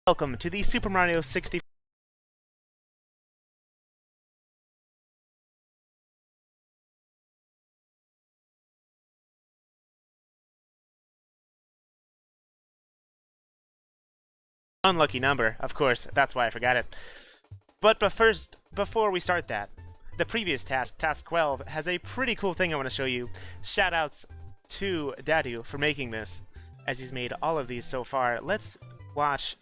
Welcome to the Super Mario 64 unlucky number. Of course, that's why I forgot it. But first, before we start that, the previous task, Task 12, has a pretty cool thing I want to show you. Shoutouts to Dadu for making this, as he's made all of these so far. Let's watch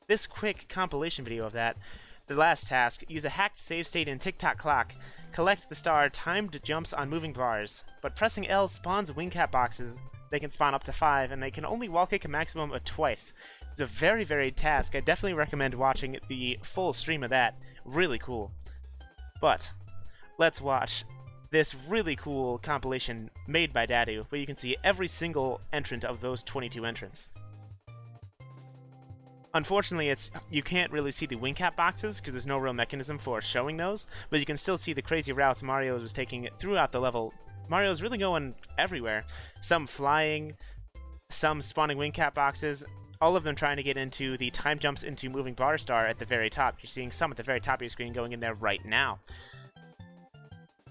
this quick compilation video of that. The last task, use a hacked save state and tick-tock clock. Collect the star timed jumps on moving bars, but pressing L spawns wing cap boxes. They can spawn up to 5, and they can only wall kick a maximum of twice. It's a very varied task. I definitely recommend watching the full stream of that. Really cool. But let's watch this really cool compilation made by Dadu, where you can see every single entrant of those 22 entrants. Unfortunately, you can't really see the wing cap boxes because there's no real mechanism for showing those, but you can still see the crazy routes Mario was taking throughout the level. Mario's really going everywhere. Some flying, some spawning wing cap boxes, all of them trying to get into the time jumps into moving bar star at the very top. You're seeing some at the very top of your screen going in there right now.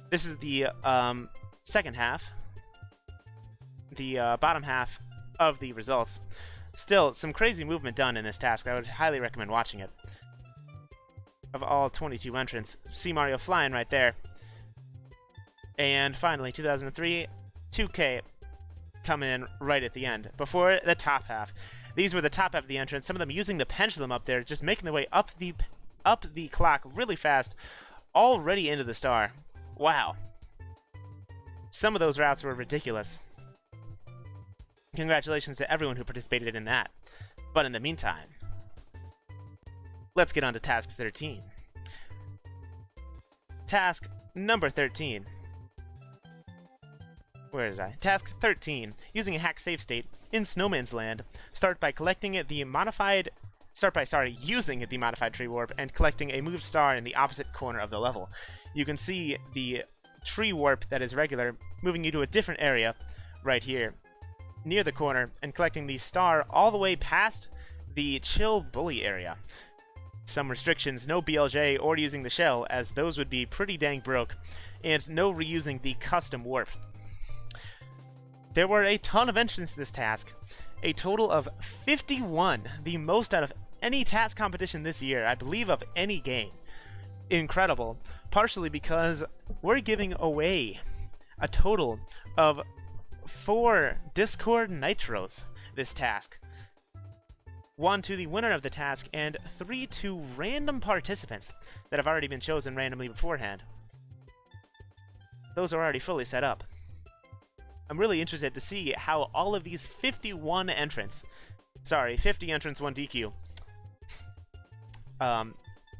This is the second half, the bottom half of the results. Still, some crazy movement done in this task. I would highly recommend watching it. Of all 22 entrants, see Mario flying right there. And finally, 2003, 2K coming in right at the end, before the top half. These were the top half of the entrance, some of them using the pendulum up there, just making their way up the clock really fast, already into the star. Wow. Some of those routes were ridiculous. Congratulations to everyone who participated in that. But in the meantime, let's get on to Task 13. Task number 13. Where is I? Task 13. Using a hack save state in Snowman's Land. Start by using the modified tree warp and collecting a moved star in the opposite corner of the level. You can see the tree warp that is regular moving you to a different area right here near the corner and collecting the star all the way past the chill bully area. Some restrictions: no BLJ or using the shell, as those would be pretty dang broke, and no reusing the custom warp. There were a ton of entrants to this task, a total of 51, the most out of any task competition this year, I believe of any game. Incredible, partially because we're giving away a total of 4 Discord Nitros this task. 1 to the winner of the task, and 3 to random participants that have already been chosen randomly beforehand. Those are already fully set up. I'm really interested to see how all of these 51 entrants, 50 entrants, 1 DQ,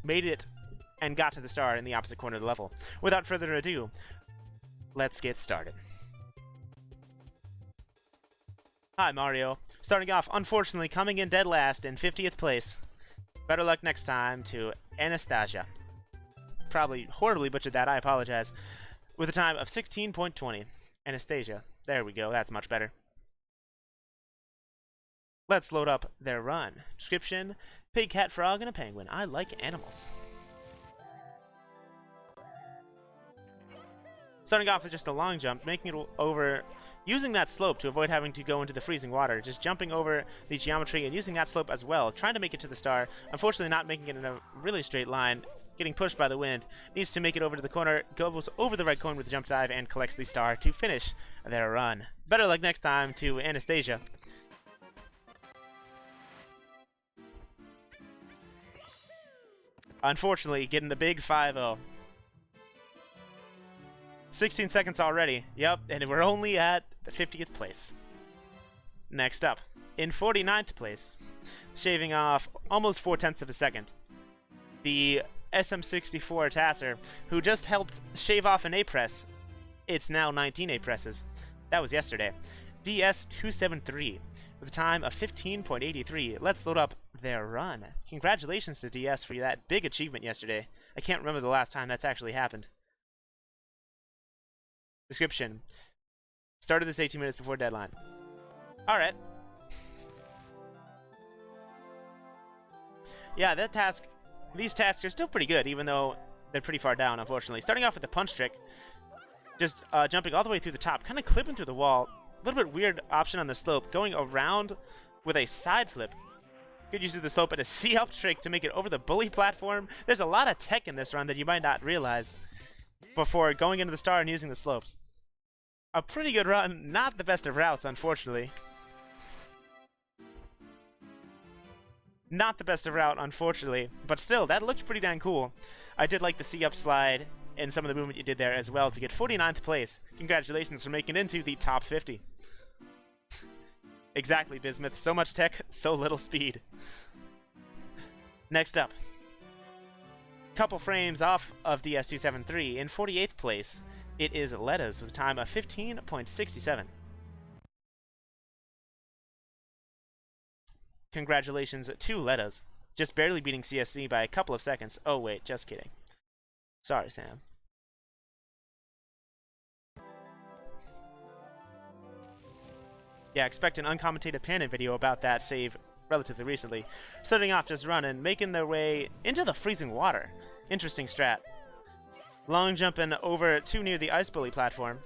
made it and got to the star in the opposite corner of the level. Without further ado, let's get started. Hi, Mario. Starting off, unfortunately, coming in dead last in 50th place. Better luck next time to Anastasia. Probably horribly butchered that, I apologize. With a time of 16.20. Anastasia. There we go, that's much better. Let's load up their run. Description: pig, cat, frog, and a penguin. I like animals. Starting off with just a long jump, making it over, using that slope to avoid having to go into the freezing water, just jumping over the geometry and using that slope as well, trying to make it to the star. Unfortunately not making it in a really straight line, getting pushed by the wind, needs to make it over to the corner, goes over the red coin with the jump dive, and collects the star to finish their run. Better luck next time to Anastasia. Unfortunately, getting the big 5-0. 16 seconds already. Yep, and we're only at the 50th place. Next up, in 49th place, shaving off almost 4/10 of a second, the SM64 TASer, who just helped shave off an A-press. It's now 19 A-presses. That was yesterday. DS273, with a time of 15.83. Let's load up their run. Congratulations to DS for that big achievement yesterday. I can't remember the last time that's actually happened. Description: started this 18 minutes before deadline. Alright. Yeah, these tasks are still pretty good, even though they're pretty far down, unfortunately. Starting off with the punch trick, just jumping all the way through the top, kind of clipping through the wall. A little bit weird option on the slope, going around with a side flip. Good use of the slope and a C-up trick to make it over the bully platform. There's a lot of tech in this run that you might not realize before going into the star and using the slopes. A pretty good run, not the best of routes, unfortunately. Not the best of route, unfortunately, but still, that looked pretty dang cool. I did like the C-up slide and some of the movement you did there as well to get 49th place. Congratulations for making it into the top 50. Exactly, Bismuth. So much tech, so little speed. Next up. Couple frames off of DS273 in 48th place. It is Letta's with a time of 15.67. Congratulations to Letta's. Just barely beating CSC by a couple of seconds. Oh wait, just kidding. Sorry, Sam. Yeah, expect an uncommentated Panda video about that save relatively recently. Starting off just running, making their way into the freezing water. Interesting strat. Long jumping over too near the ice bully platform.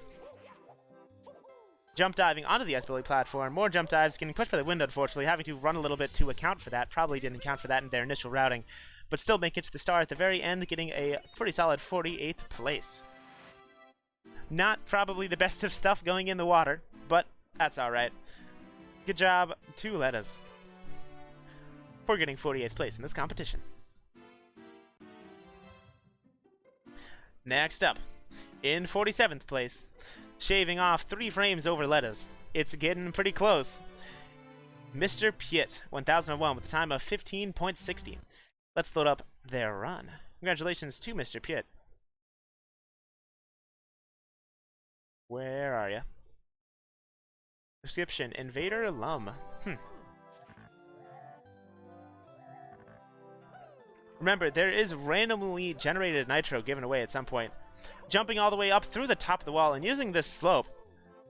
Jump diving onto the ice bully platform. More jump dives, getting pushed by the wind, unfortunately, having to run a little bit to account for that. Probably didn't account for that in their initial routing, but still make it to the star at the very end, getting a pretty solid 48th place. Not probably the best of stuff going in the water, but that's alright. Good job to Letta's for getting 48th place in this competition. Next up, in 47th place, shaving off 3 frames over Letta's. It's getting pretty close. Mr. Piet, 1001, with a time of 15.60. Let's load up their run. Congratulations to Mr. Piet. Where are you? Description, Invader Alum. Remember, there is randomly generated nitro given away at some point. Jumping all the way up through the top of the wall and using this slope.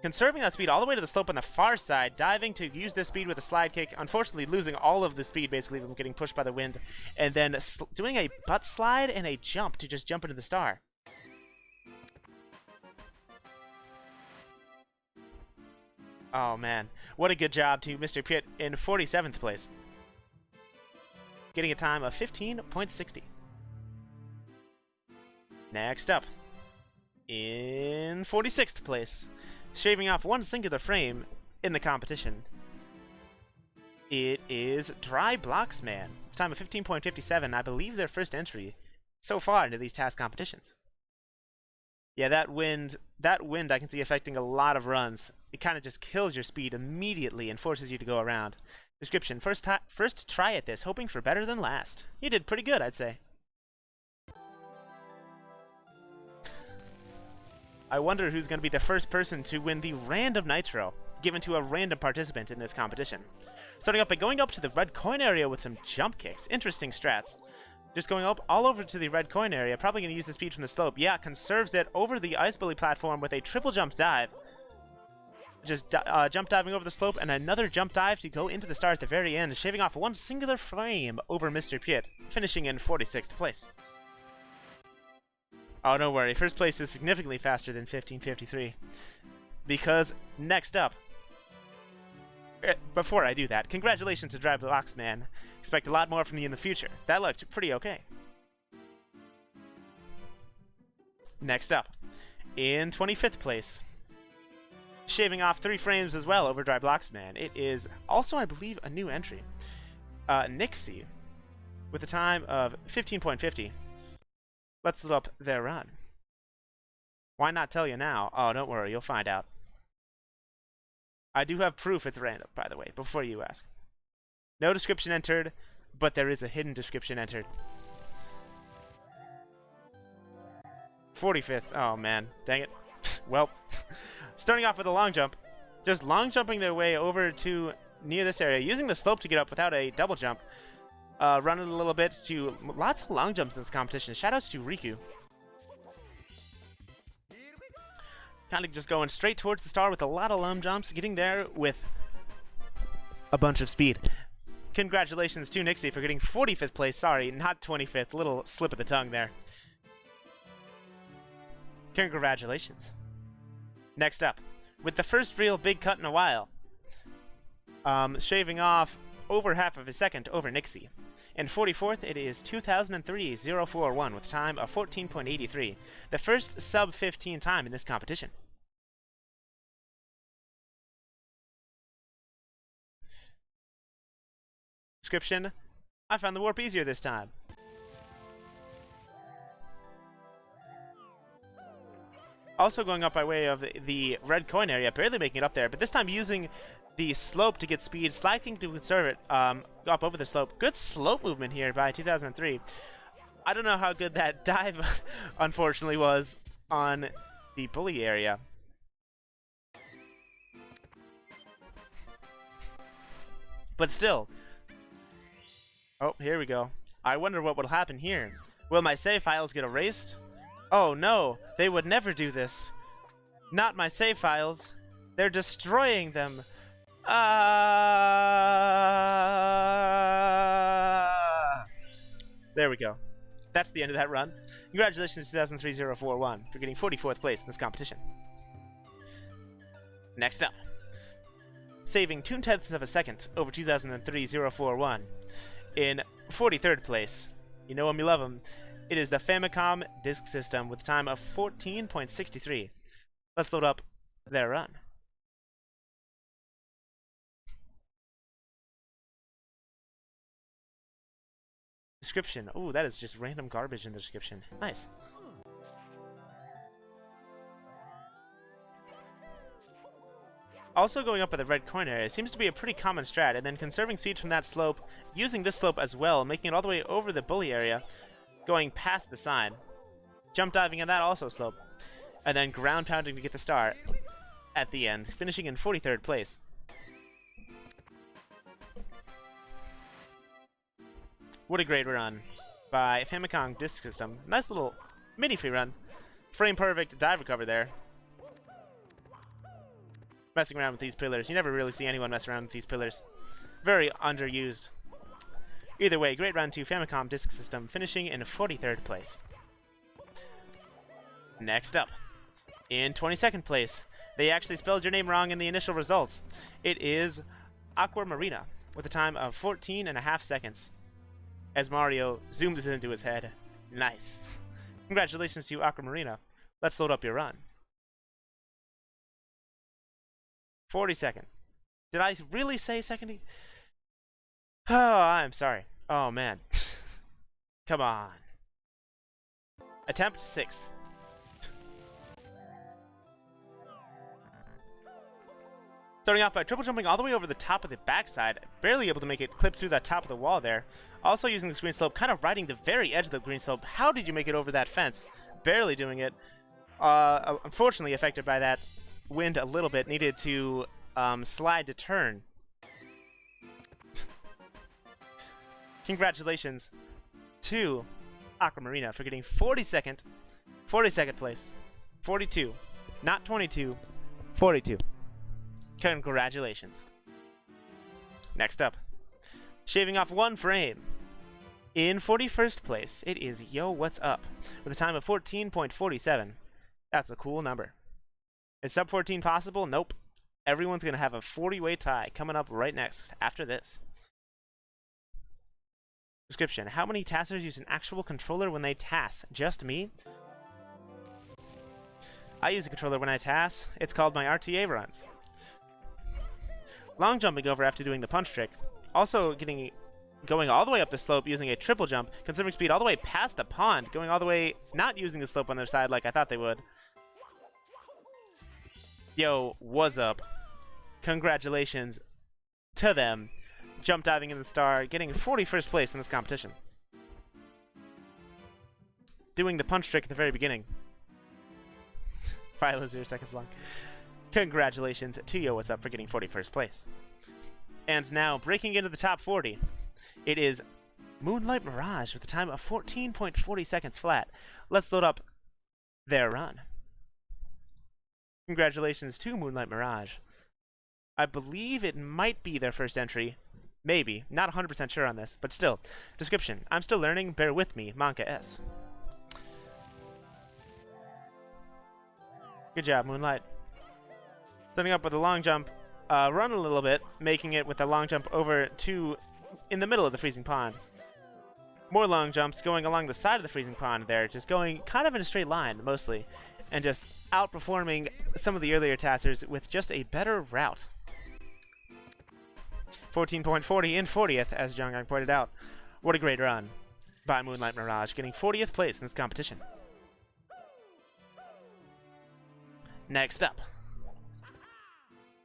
Conserving that speed all the way to the slope on the far side. Diving to use this speed with a slide kick. Unfortunately, losing all of the speed basically from getting pushed by the wind. And then doing a butt slide and a jump to just jump into the star. Oh man, what a good job to Mr. Piet in 47th place. Getting a time of 15.60. Next up, in 46th place, shaving off 1 singular frame in the competition, it is Dry Blocks Man. Time of 15.57, I believe their first entry so far into these task competitions. Yeah, that wind I can see affecting a lot of runs. It kind of just kills your speed immediately and forces you to go around. Description, first try at this, hoping for better than last. You did pretty good, I'd say. I wonder who's going to be the first person to win the random nitro given to a random participant in this competition. Starting up by going up to the red coin area with some jump kicks. Interesting strats. Just going up all over to the red coin area. Probably going to use the speed from the slope. Yeah, conserves it over the ice bully platform with a triple jump dive. Just jump diving over the slope and another jump dive to go into the star at the very end, shaving off 1 singular frame over Mr. Piet, finishing in 46th place. Oh, don't worry. First place is significantly faster than 15.53. Because next up, before I do that, congratulations to Dry Blocks Man. Expect a lot more from you in the future. That looked pretty okay. Next up, in 25th place, shaving off 3 frames as well over Dry Blocks Man, it is also, I believe, a new entry. Nixie, with a time of 15.50. Let's load up their run. Why not tell you now? Oh, don't worry, you'll find out. I do have proof it's random, by the way, before you ask. No description entered, but there is a hidden description entered. 45th. Oh, man. Dang it. Well, starting off with a long jump. Just long jumping their way over to near this area, using the slope to get up without a double jump. Running a little bit to lots of long jumps in this competition. Shoutouts to Riku. Kind of just going straight towards the star with a lot of long jumps, getting there with a bunch of speed. Congratulations to Nixie for getting 45th place. Sorry, not 25th. Little slip of the tongue there. Congratulations. Next up, with the first real big cut in a while, shaving off over half of a second over Nixie. In 44th, it is 2003-041 with a time of 14.83, the first sub-15 time in this competition. Description: I found the warp easier this time. Also going up by way of the red coin area, barely making it up there, but this time using the slope to get speed, sliding to conserve it, up over the slope. Good slope movement here by 2003. I don't know how good that dive, unfortunately, was on the bully area. But still. Oh, here we go. I wonder what will happen here. Will my save files get erased? Oh no, they would never do this. Not my save files. They're destroying them. There we go. That's the end of that run. Congratulations to 2003-041 for getting 44th place in this competition. Next up, saving 2/10 of a second over 2003-041. In 43rd place, you know him, you love him, it is the Famicom Disk System with a time of 14.63. Let's load up their run. Description. Oh, that is just random garbage in the description. Nice. Also going up by the red coin area seems to be a pretty common strat, and then conserving speed from that slope, using this slope as well, making it all the way over the bully area, going past the sign. Jump diving on that also slope. And then ground pounding to get the star at the end, finishing in 43rd place. What a great run by Famicom Disk System. Nice little mini free run. Frame perfect dive recover there. Messing around with these pillars. You never really see anyone mess around with these pillars. Very underused. Either way, great run to Famicom Disk System, finishing in 43rd place. Next up, in 22nd place, they actually spelled your name wrong in the initial results. It is Aquamarina, with a time of 14.5 seconds. As Mario zooms into his head. Nice. Congratulations to Aquamarina. Let's load up your run. 42nd. Did I really say second? Oh, I'm sorry. Oh, man. Come on. Attempt 6. Starting off by triple jumping all the way over the top of the backside, barely able to make it clip through that top of the wall there. Also using the green slope, kind of riding the very edge of the green slope. How did you make it over that fence? Barely doing it. Unfortunately affected by that wind a little bit. Needed to slide to turn. Congratulations to Aquamarina for getting 42nd place. 42. Not 22. 42. Congratulations. Next up, shaving off one frame. In 41st place, it is Yo What's Up, with a time of 14.47. That's a cool number. Is sub 14 possible? Nope. Everyone's going to have a 40-way tie coming up right next after this. Description. How many tassers use an actual controller when they tass? Just me? I use a controller when I tass. It's called my RTA runs. Long jumping over after doing the punch trick. Also going all the way up the slope using a triple jump, conserving speed all the way past the pond, going all the way not using the slope on their side like I thought they would. Yo, what's up? Congratulations to them. Jump diving in the star, getting 41st place in this competition. Doing the punch trick at the very beginning. File is 0 seconds long. Congratulations to Yo What's Up for getting 41st place. And now, breaking into the top 40, it is Moonlight Mirage with a time of 14.40 seconds flat. Let's load up their run. Congratulations to Moonlight Mirage. I believe it might be their first entry. Maybe. Not 100% sure on this, but still. Description. I'm still learning. Bear with me. Manka S. Good job, Moonlight. Starting up with a long jump. Run a little bit, making it with a long jump over to in the middle of the freezing pond. More long jumps going along the side of the freezing pond there, just going kind of in a straight line, mostly, and just outperforming some of the earlier tassers with just a better route. 14.40 in 40th, as Jonggang pointed out. What a great run by Moonlight Mirage, getting 40th place in this competition. Next up,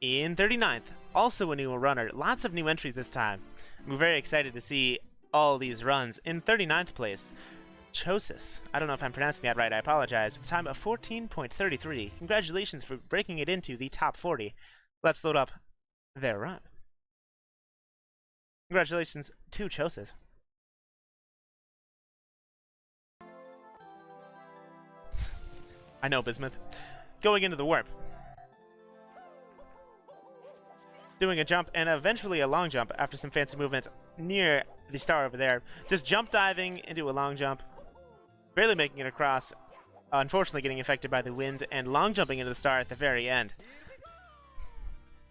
in 39th, also a new runner. Lots of new entries this time. We're very excited to see all these runs. In 39th place, Chosis. I don't know if I'm pronouncing that right, I apologize. With a time of 14.33. Congratulations for breaking it into the top 40. Let's load up their run. Congratulations to Chosis. I know, Bismuth. Going into the warp. Doing a jump and eventually a long jump after some fancy movement near the star over there. Just jump diving into a long jump. Barely making it across. Unfortunately getting affected by the wind and long jumping into the star at the very end.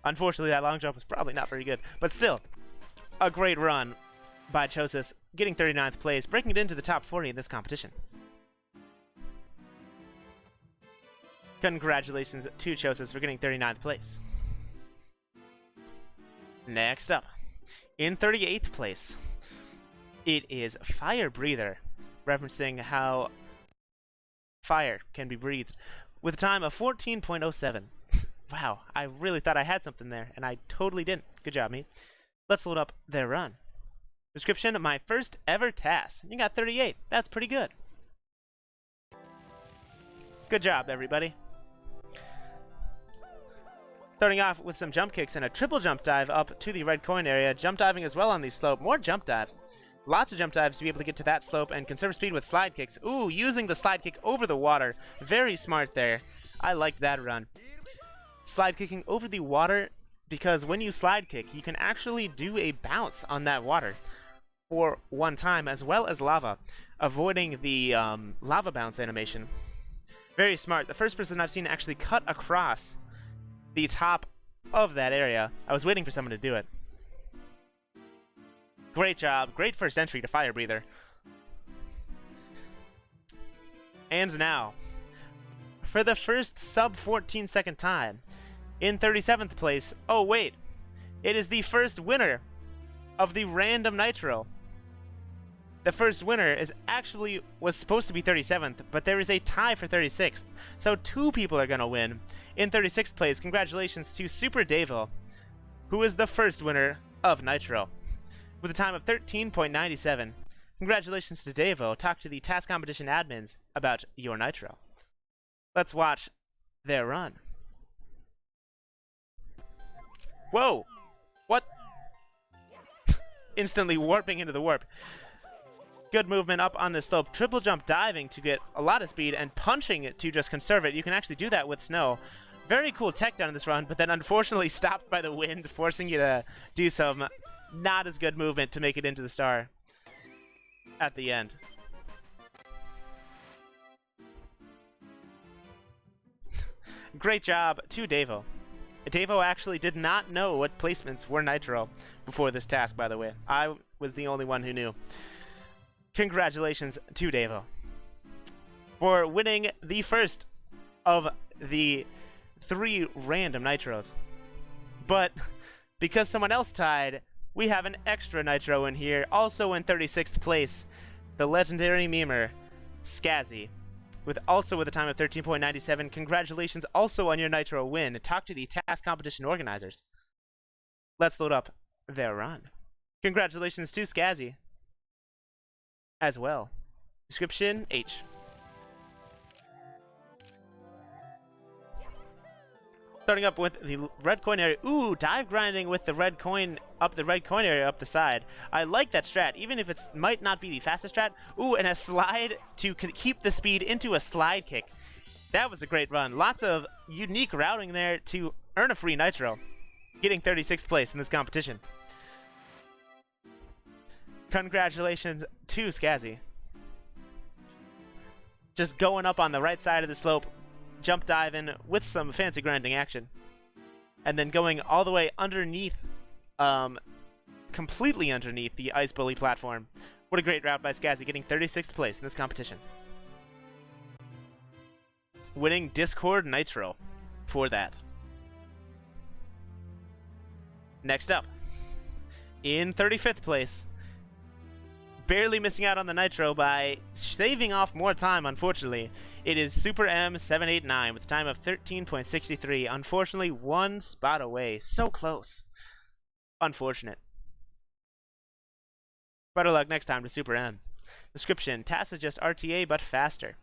Unfortunately that long jump was probably not very good. But still, a great run by Chosis. Getting 39th place, breaking it into the top 40 in this competition. Congratulations to Chosis for getting 39th place. Next up, in 38th place, it is Fire Breather, referencing how fire can be breathed, with a time of 14.07. Wow, I really thought I had something there, and I totally didn't. Good job, me. Let's load up their run. Description, my first ever TAS. You got 38. That's pretty good. Good job, everybody. Starting off with some jump kicks and a triple jump dive up to the red coin area. Jump diving as well on the slope. More jump dives. Lots of jump dives to be able to get to that slope and conserve speed with slide kicks. Ooh, using the slide kick over the water. Very smart there. I liked that run. Slide kicking over the water, because when you slide kick, you can actually do a bounce on that water for one time, as well as lava, avoiding the lava bounce animation. Very smart. The first person I've seen actually cut across the top of that area. I was waiting for someone to do it. Great job. Great first entry to Fire Breather. And now, for the first sub 14 second time, in 37th place, oh wait, it is the first winner of the random Nitro. The first winner was supposed to be 37th, but there is a tie for 36th. So two people are going to win. In 36th place, congratulations to Super Davo, who is the first winner of Nitro, with a time of 13.97. Congratulations to Davo. Talk to the TAS competition admins about your Nitro. Let's watch their run. Whoa! What? Instantly warping into the warp. Good movement up on the slope. Triple jump diving to get a lot of speed and punching it to just conserve it. You can actually do that with snow. Very cool tech done in this run, but then unfortunately stopped by the wind, forcing you to do some not as good movement to make it into the star at the end. Great job to Davo. Davo actually did not know what placements were Nitro before this task, by the way. I was the only one who knew. Congratulations to Davo for winning the first of the 3 random Nitros. But because someone else tied, we have an extra Nitro in here. Also in 36th place, the legendary memer, Skazzy, with a time of 13.97. Congratulations also on your Nitro win. Talk to the TAS competition organizers. Let's load up their run. Congratulations to Skazzy as well. Description H. Starting up with the red coin area. Ooh, dive grinding with the red coin up the side. I like that strat, even if it might not be the fastest strat. Ooh, and a slide to keep the speed into a slide kick. That was a great run. Lots of unique routing there to earn a free Nitro, getting 36th place in this competition. Congratulations to Skazzy. Just going up on the right side of the slope, jump diving with some fancy grinding action. And then going all the way underneath, completely underneath the Ice Bully platform. What a great route by Skazzy, getting 36th place in this competition. Winning Discord Nitro for that. Next up, in 35th place, barely missing out on the Nitro by shaving off more time, unfortunately, it is Super M789 with a time of 13.63. Unfortunately, one spot away. So close. Unfortunate. Better luck next time to Super M. Description: TAS is just RTA, but faster.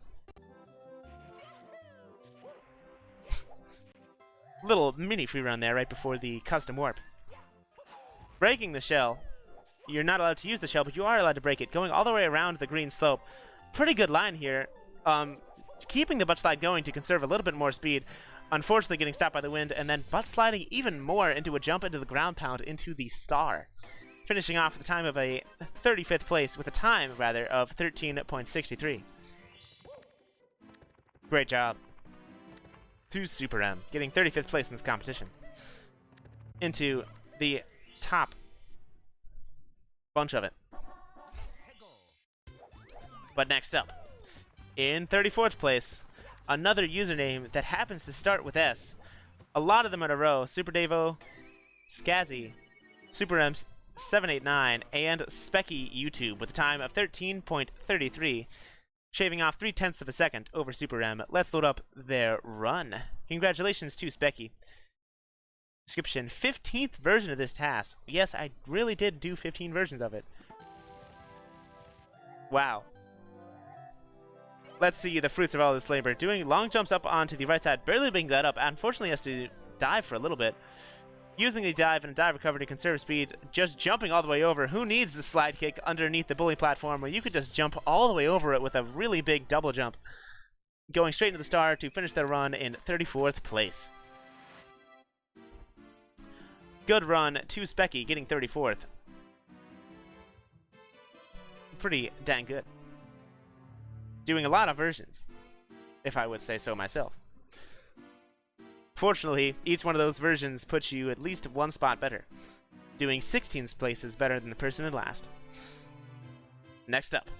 Little mini free run there right before the custom warp. Breaking the shell. You're not allowed to use the shell, but you are allowed to break it. Going all the way around the green slope. Pretty good line here. Keeping the butt slide going to conserve a little bit more speed. Unfortunately getting stopped by the wind, and then butt sliding even more into a jump into the ground pound into the star. Finishing off with a time of a 35th place, with a time, rather, of 13.63. Great job to Super M, getting 35th place in this competition. Into the top bunch of it. But next up, in 34th place, another username that happens to start with S. A lot of them in a row. Super Davo, Skazzy, Super M789, and Specky YouTube with a time of 13.33, shaving off 0.3 of a second over Super M. Let's load up their run. Congratulations to Specky. Description: 15th version of this TAS. Yes, I really did do 15 versions of it. Wow. Let's see the fruits of all this labor. Doing long jumps up onto the right side, barely being that up. Unfortunately, has to dive for a little bit. Using the dive and a dive recovery to conserve speed, just jumping all the way over. Who needs the slide kick underneath the bully platform where you could just jump all the way over it with a really big double jump? Going straight into the star to finish their run in 34th place. Good run to Specky, getting 34th. Pretty dang good. Doing a lot of versions, if I would say so myself. Fortunately, each one of those versions puts you at least one spot better. Doing 16th place is better than the person in last. Next up,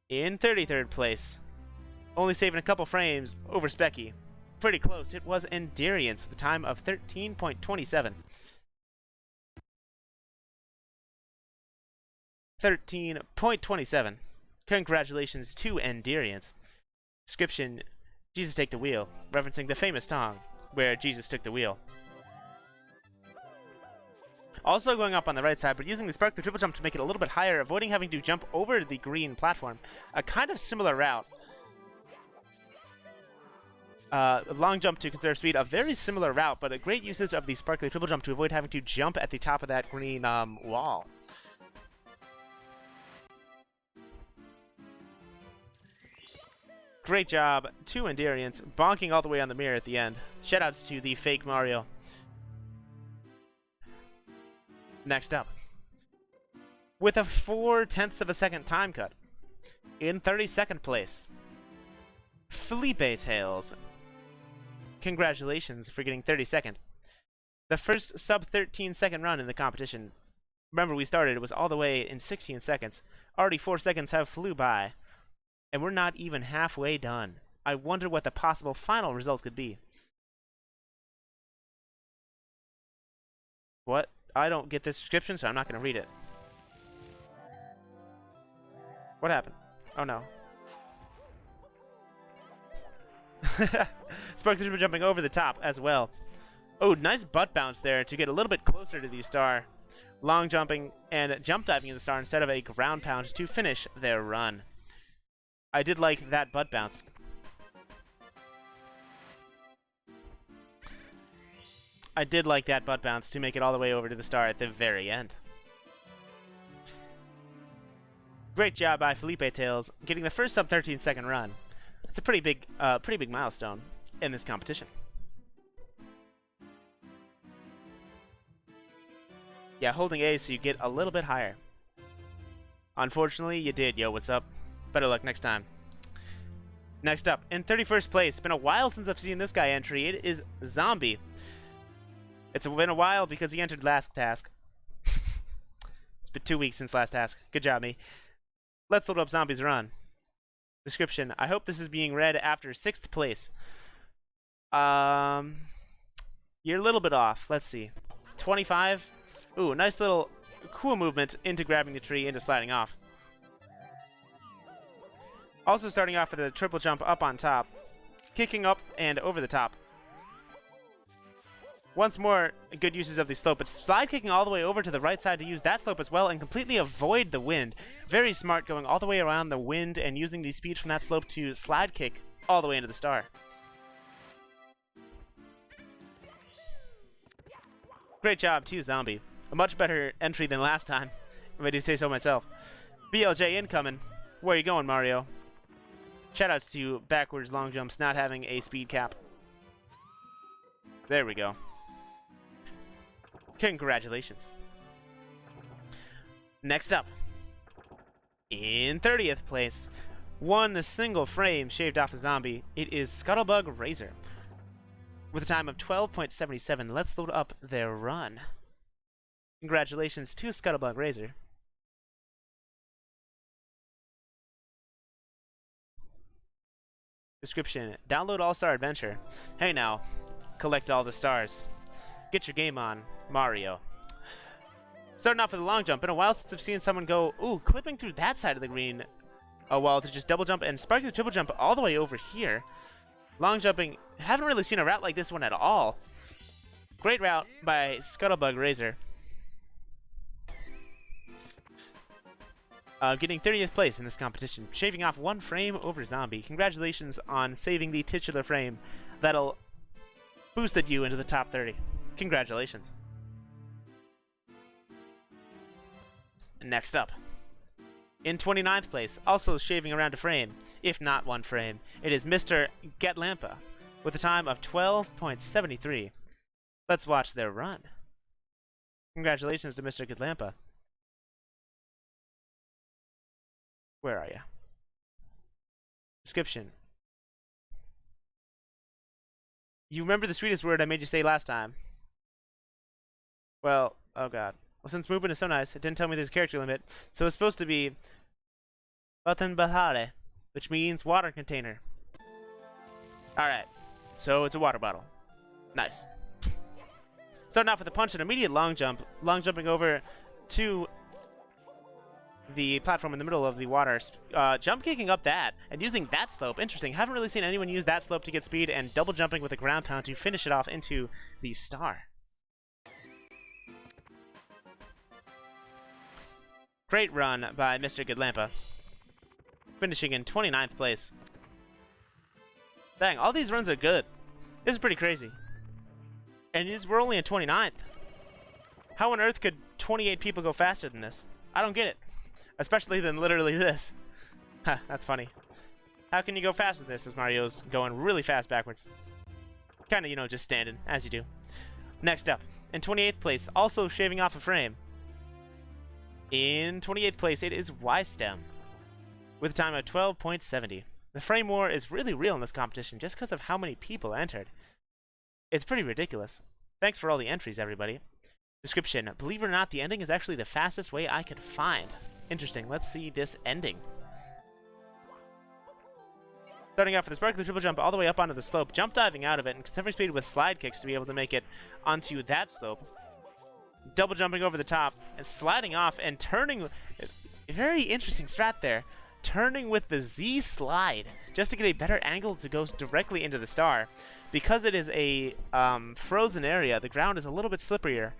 in 33rd place, only saving a couple frames over Specky. Pretty close, it was Enduriance with a time of 13.27. 13.27. Congratulations to Enduriance. Description: Jesus Take the Wheel, referencing the famous song where Jesus took the wheel. Also going up on the right side, but using the sparkly triple jump to make it a little bit higher, avoiding having to jump over the green platform. A kind of similar route. A long jump to conserve speed, a very similar route, but a great usage of the sparkly triple jump to avoid having to jump at the top of that green wall. Great job to Enduriance, bonking all the way on the mirror at the end. Shoutouts to the fake Mario. Next up, with a 0.4 of a second time cut, in 32nd place, Felipe Tails. Congratulations for getting 32nd. The first sub 13 second run in the competition. Remember, we started, it was all the way in 16 seconds. Already 4 seconds have flew by. And we're not even halfway done. I wonder what the possible final result could be. What? I don't get this description, so I'm not going to read it. What happened? Oh no. Spark the Trooper jumping over the top as well. Oh, nice butt bounce there to get a little bit closer to the star. Long jumping and jump diving in the star instead of a ground pound to finish their run. I did like that butt bounce. I did like that butt bounce to make it all the way over to the star at the very end. Great job by Felipe Tails, getting the first sub 13 second run. It's a pretty big milestone in this competition. Yeah, holding A so you get a little bit higher. Unfortunately, you did. Yo, what's up? Better luck next time. Next up, in 31st place, been a while since I've seen this guy entry. It is Zombie. It's been a while because he entered last task. It's been 2 weeks since last task. Good job, me. Let's load up Zombie's run. Description: I hope this is being read after 6th place. You're a little bit off. Let's see. 25. Ooh, nice little cool movement into grabbing the tree, into sliding off. Also starting off with a triple jump up on top, kicking up and over the top. Once more, good uses of the slope, but slide kicking all the way over to the right side to use that slope as well and completely avoid the wind. Very smart, going all the way around the wind and using the speed from that slope to slide kick all the way into the star. Great job to Zombie. A much better entry than last time, if I do say so myself. BLJ incoming. Where are you going, Mario? Shoutouts to backwards long jumps not having a speed cap. There we go. Congratulations. Next up, in 30th place, one single frame shaved off a Zombie. It is Scuttlebug Razor. With a time of 12.77, let's load up their run. Congratulations to Scuttlebug Razor. Description: download All-Star Adventure. Hey now, collect all the stars. Get your game on, Mario. Starting off with a long jump. Been a while since I've seen someone go, ooh, clipping through that side of the green a while to just double jump and sparking the triple jump all the way over here. Long jumping. Haven't really seen a route like this one at all. Great route by Scuttlebug Razor. Getting 30th place in this competition, shaving off one frame over Zombie. Congratulations on saving the titular frame that'll boosted you into the top 30. Congratulations. Next up, in 29th place, also shaving around a frame, if not one frame, it is Mr. Getlampa with a time of 12.73. Let's watch their run. Congratulations to Mr. Getlampa. Where are you? Description: you remember the sweetest word I made you say last time? Well, oh god. Well, since movement is so nice, it didn't tell me there's a character limit, so it's supposed to be Batan Bahare, which means water container. Alright, so it's a water bottle. Nice. Starting off with a punch and immediate long jump, jumping over to the platform in the middle of the water, jump kicking up that and using that slope. Interesting. Haven't really seen anyone use that slope to get speed, and double jumping with a ground pound to finish it off into the star. Great run by Mr. Getlampa, finishing in 29th place. Dang, all these runs are good. This is pretty crazy. And we're only in 29th. How on earth could 28 people go faster than this? I don't get it. Especially than literally this. Ha, that's funny. How can you go faster than this as Mario's going really fast backwards? Kinda, you know, just standing, as you do. Next up, in 28th place, also shaving off a frame. In 28th place, it is Y-Stem, with a time of 12.70. The frame war is really real in this competition just because of how many people entered. It's pretty ridiculous. Thanks for all the entries, everybody. Description: believe it or not, the ending is actually the fastest way I could find. Interesting. Let's see this ending. Starting off with a sparkly triple jump all the way up onto the slope, jump diving out of it, and conserving speed with slide kicks to be able to make it onto that slope. Double jumping over the top and sliding off and turning. Very interesting strat there. Turning with the Z slide just to get a better angle to go directly into the star. Because it is a frozen area, the ground is a little bit slipperier.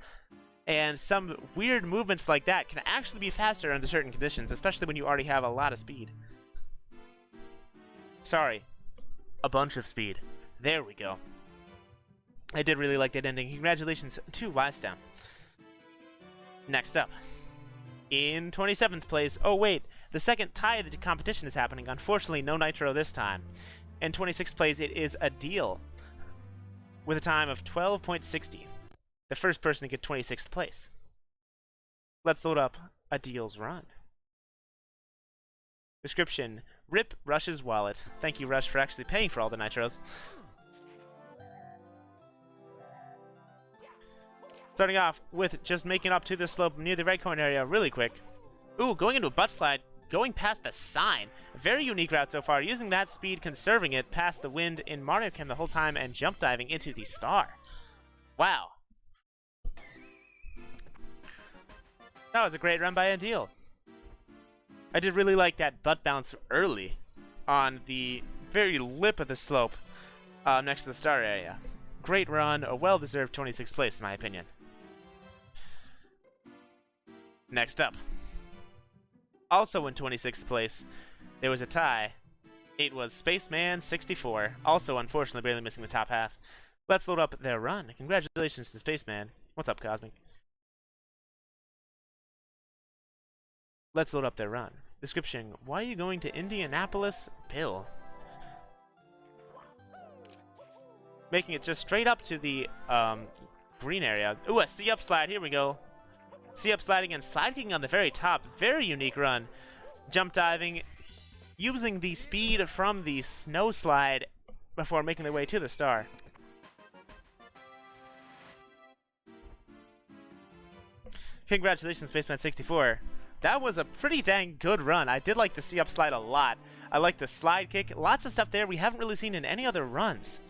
And some weird movements like that can actually be faster under certain conditions, especially when you already have a lot of speed. Sorry, a bunch of speed. There we go. I did really like that ending. Congratulations to Y-Stem. Next up, in 27th place, oh wait, the second tie of the competition is happening. Unfortunately, no Nitro this time. In 26th place, it is Adil, with a time of 12.60. The first person to get 26th place. Let's load up Adil's run. Description: Rip Rush's wallet. Thank you, Rush, for actually paying for all the nitros. Starting off with just making up to the slope near the red coin area really quick. Ooh, going into a butt slide, going past the sign. Very unique route so far, using that speed, conserving it past the wind in Mario Cam the whole time, and jump diving into the star. Wow. That was a great run by Andeal. I did really like that butt bounce early on the very lip of the slope next to the star area. Great run, a well-deserved 26th place in my opinion. Next up. Also in 26th place, there was a tie. It was Spaceman64, also unfortunately barely missing the top half. Let's load up their run. Congratulations to Spaceman. What's up, Cosmic? Let's load up their run. Description: Why are you going to Indianapolis, Bill? Making it just straight up to the green area. Ooh, a C-up slide. Here we go. C-up sliding and sliding on the very top. Very unique run. Jump diving, using the speed from the snow slide before making their way to the star. Congratulations, Spaceman64. That was a pretty dang good run. I did like the C-up slide a lot. I like the slide kick. Lots of stuff there we haven't really seen in any other runs.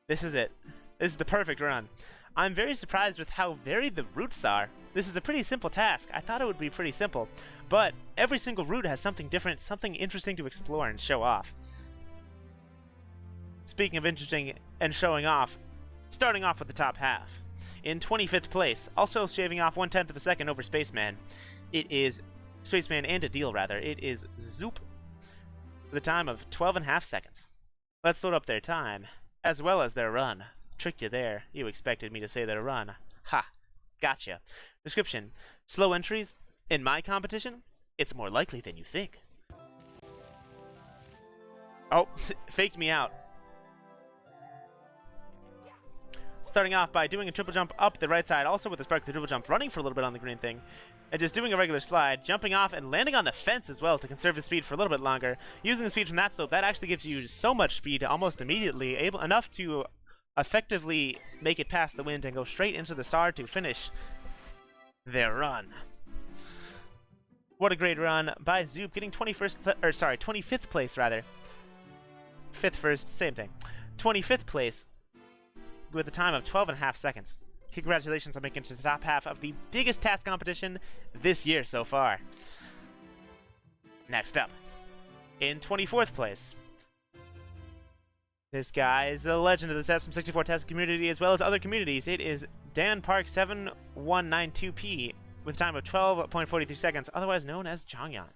This is it. This is the perfect run. I'm very surprised with how varied the routes are. This is a pretty simple task. I thought it would be pretty simple, but every single route has something different, something interesting to explore and show off. Speaking of interesting and showing off, starting off with the top half. In 25th place, also shaving off 1/10 of a second over Spaceman, it is Spaceman and Adil rather. It is Zoop with a time of 12.5 seconds. Let's load up their time, as well as their run. Tricked you there. You expected me to say their run. Ha! Gotcha. Description: Slow entries. In my competition, it's more likely than you think. Oh, faked me out. Starting off by doing a triple jump up the right side, also with a spark the triple jump, running for a little bit on the green thing, and just doing a regular slide, jumping off and landing on the fence as well to conserve his speed for a little bit longer. Using the speed from that slope, that actually gives you so much speed almost immediately, enough to effectively make it past the wind and go straight into the star to finish their run. What a great run by Zoop, getting 25th place rather. 5th first, same thing. 25th place with a time of 12.5 seconds. Congratulations on making it to the top half of the biggest task competition this year so far. Next up, in 24th place. This guy is a legend of the SM64 TAS community as well as other communities. It is Dan Park 7192P with a time of 12.43 seconds, otherwise known as Jongyan.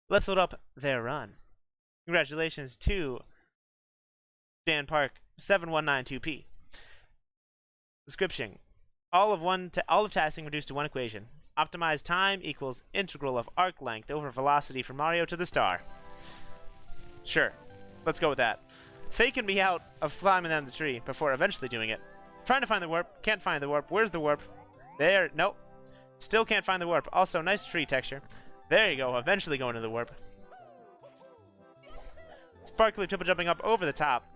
Let's load up their run. Congratulations to Dan Park 7192P. Description: all of tasking reduced to one equation. Optimized time equals integral of arc length over velocity from Mario to the star. Sure, let's go with that. Faking me out of climbing down the tree before eventually doing it. Trying to find the warp, can't find the warp. Where's the warp? There, nope. Still can't find the warp. Also, nice tree texture. There you go, eventually going to the warp. Sparkly triple jumping up over the top.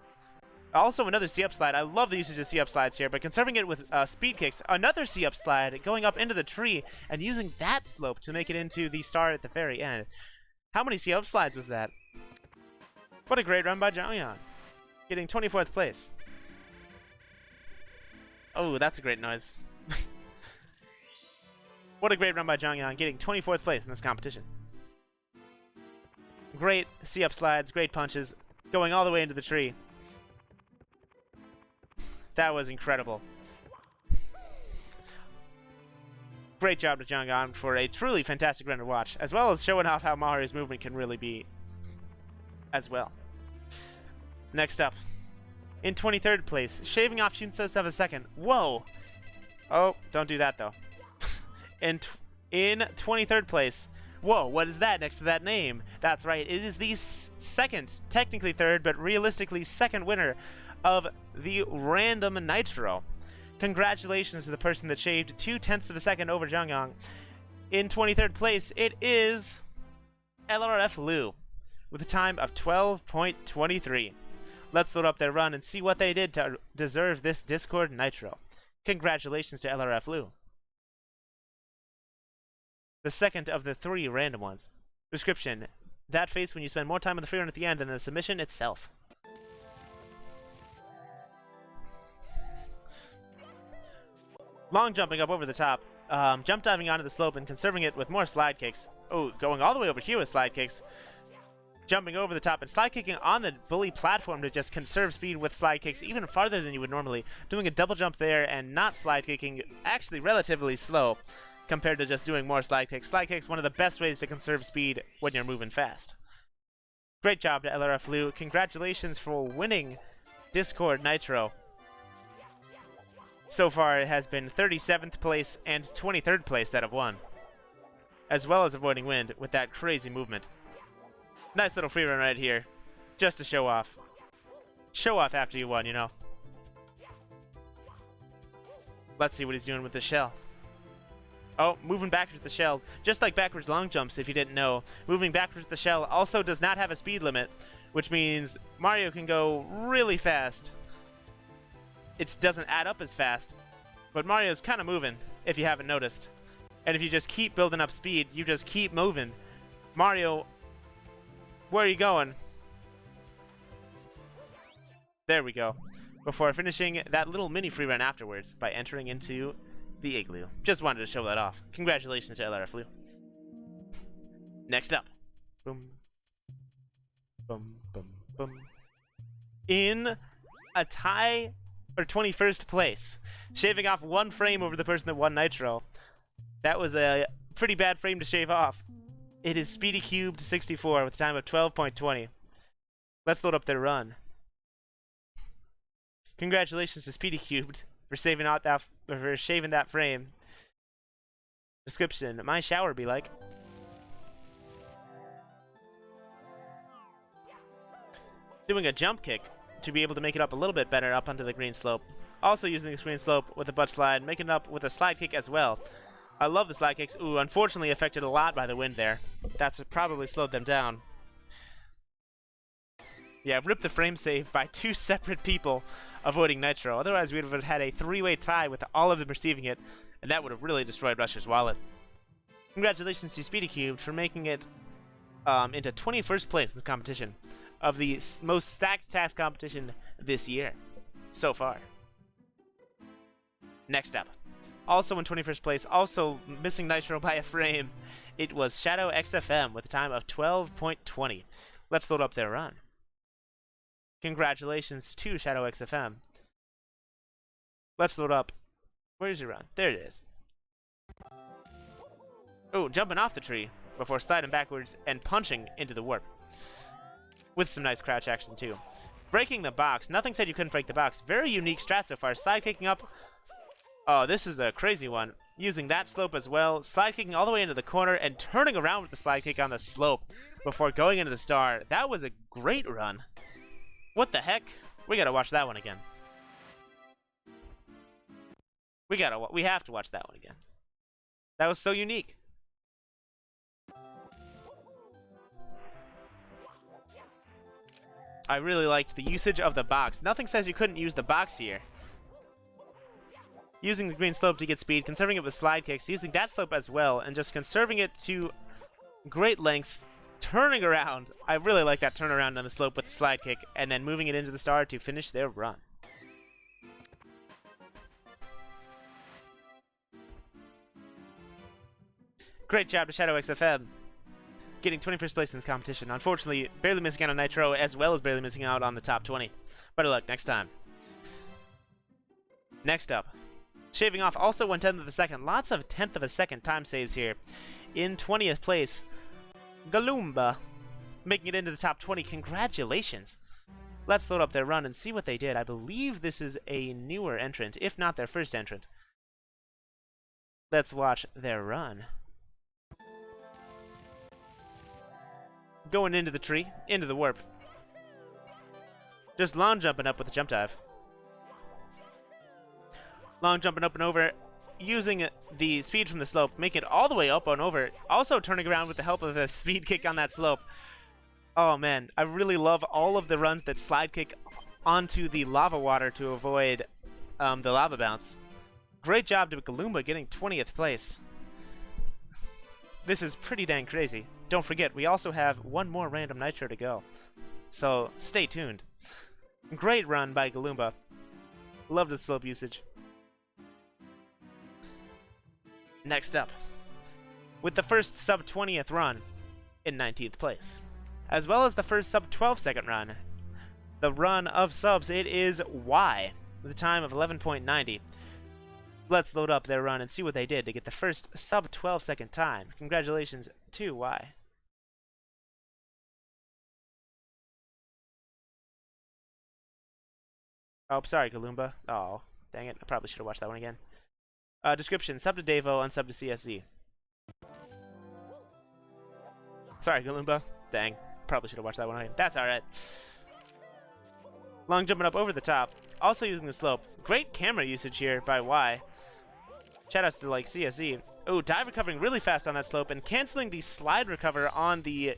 Also another C-up slide. I love the usage of C-up slides here, but conserving it with speed kicks. Another C-up slide going up into the tree and using that slope to make it into the star at the very end. How many C-up slides was that? What a great run by Jongyan, getting 24th place. Oh, that's a great noise. What a great run by Jongyan, getting 24th place in this competition. Great C-up slides, great punches, going all the way into the tree. That was incredible. Great job to Jongyan for a truly fantastic run to watch, as well as showing off how Mario's movement can really be as well. Next up, in 23rd place, shaving off 0.2 of a second. Whoa! Oh, don't do that though. In 23rd place, whoa, what is that next to that name? That's right, it is the second, technically third, but realistically second winner of the random nitro. Congratulations to the person that shaved 0.2 of a second over Jongyan. In 23rd place, it is LRF Lou, with a time of 12.23. Let's load up their run and see what they did to deserve this Discord Nitro. Congratulations to LRF Lou. The second of the 3 random ones. Description: that face when you spend more time on the free run at the end than the submission itself. Long jumping up over the top, jump diving onto the slope and conserving it with more slide kicks. Oh, going all the way over here with slide kicks. Jumping over the top and slide kicking on the bully platform to just conserve speed with slide kicks even farther than you would normally. Doing a double jump there and not slide kicking, actually relatively slow compared to just doing more slide kicks. Slide kicks, one of the best ways to conserve speed when you're moving fast. Great job to LRF Lou. Congratulations for winning Discord Nitro. So far, it has been 37th place and 23rd place that have won, as well as avoiding wind with that crazy movement. Nice little free run right here, just to show off. Show off after you won, you know. Let's see what he's doing with the shell. Oh, moving backwards with the shell. Just like backwards long jumps, if you didn't know, moving backwards with the shell also does not have a speed limit, which means Mario can go really fast. It doesn't add up as fast, but Mario's kind of moving, if you haven't noticed. And if you just keep building up speed, you just keep moving. Mario, where are you going? There we go. Before finishing that little mini free run afterwards by entering into the igloo. Just wanted to show that off. Congratulations to LRF Lou. Next up. Boom. Boom, boom, boom. In a tie or 21st place, shaving off 1 frame over the person that won Nitro. That was a pretty bad frame to shave off. It is Speedy Cubed 64 with a time of 12.20. Let's load up their run. Congratulations to Speedy Cubed for shaving that frame. Description: my shower be like. Doing a jump kick to be able to make it up a little bit better up onto the green slope. Also using the green slope with a butt slide, making it up with a slide kick as well. I love the slide kicks. Ooh, unfortunately affected a lot by the wind there. That's probably slowed them down. Yeah, ripped the frame save by 2 separate people avoiding Nitro. Otherwise, we would have had a 3-way tie with all of them receiving it, and that would have really destroyed Rush's wallet. Congratulations to Speedy Cube for making it into 21st place in this competition of the most stacked task competition this year so far. Next up, also in 21st place, also missing Nitro by a frame, it was Shadow XFM with a time of 12.20. Let's load up their run. Congratulations to Shadow XFM. Let's load up. Where's your run? There it is. Oh, jumping off the tree before sliding backwards and punching into the warp. With some nice crouch action too. Breaking the box. Nothing said you couldn't break the box. Very unique strat so far. Slide kicking up. Oh, this is a crazy one. Using that slope as well. Slide kicking all the way into the corner and turning around with the slide kick on the slope before going into the star. That was a great run. What the heck? We gotta watch that one again. We have to watch that one again. That was so unique. I really liked the usage of the box. Nothing says you couldn't use the box here. Using the green slope to get speed, conserving it with slide kicks, using that slope as well, and just conserving it to great lengths, turning around. I really like that turnaround on the slope with the slide kick, and then moving it into the star to finish their run. Great job to Shadow XFM, getting 21st place in this competition. Unfortunately, barely missing out on Nitro, as well as barely missing out on the top 20. Better luck next time. Next up, shaving off also 1/10 of a second. Lots of 1/10 of a second time saves here. In 20th place, Galumba, making it into the top 20. Congratulations. Let's load up their run and see what they did. I believe this is a newer entrant, if not their first entrant. Let's watch their run. Going into the tree, into the warp. Just long jumping up with a jump dive. Long jumping up and over, using the speed from the slope, making it all the way up and over, also turning around with the help of the speed kick on that slope. Oh man, I really love all of the runs that slide kick onto the lava water to avoid the lava bounce. Great job to Galumba getting 20th place. This is pretty dang crazy. Don't forget, we also have one more random nitro to go, so stay tuned. Great run by Galumba. Love the slope usage. Next up, with the first sub 20th run in 19th place, as well as the first sub 12 second run, the run of subs, it is Y, with a time of 11.90. Let's load up their run and see what they did to get the first sub 12 second time. Congratulations to Y. Oh, sorry, Galumba. Oh, dang it. I probably should have watched that one again. Description, sub to Devo, unsub to CSZ. Sorry, Galumba. Dang. Probably should have watched that one again. That's alright. Long jumping up over the top. Also using the slope. Great camera usage here by Y. Shoutouts to like CSZ. Oh, dive recovering really fast on that slope and canceling the slide recover on the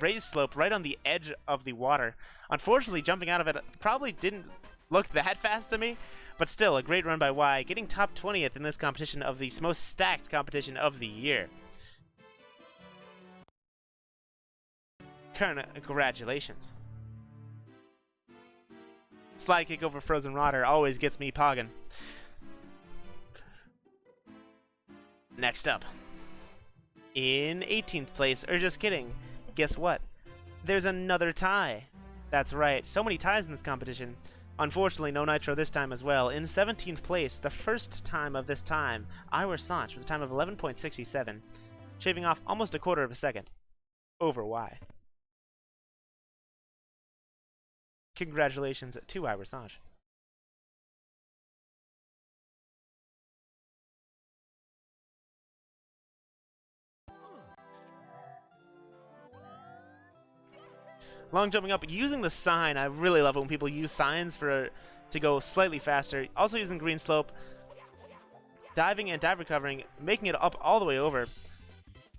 raised slope right on the edge of the water. Unfortunately, jumping out of it probably didn't look that fast to me, but still a great run by Y, getting top 20th in this competition of the most stacked competition of the year. Congratulations. Slide kick over frozen water always gets me pogging. Next up, in 18th place, or just kidding, guess what? There's another tie. That's right, so many ties in this competition. Unfortunately, no nitro this time as well. In 17th place, the first time of this time, Iwer Sanch with a time of 11.67, shaving off almost a quarter of a second over Y. Congratulations to Iwer Sanch. Long jumping up, using the sign. I really love it when people use signs to go slightly faster. Also using green slope, diving and dive recovering, making it up all the way over.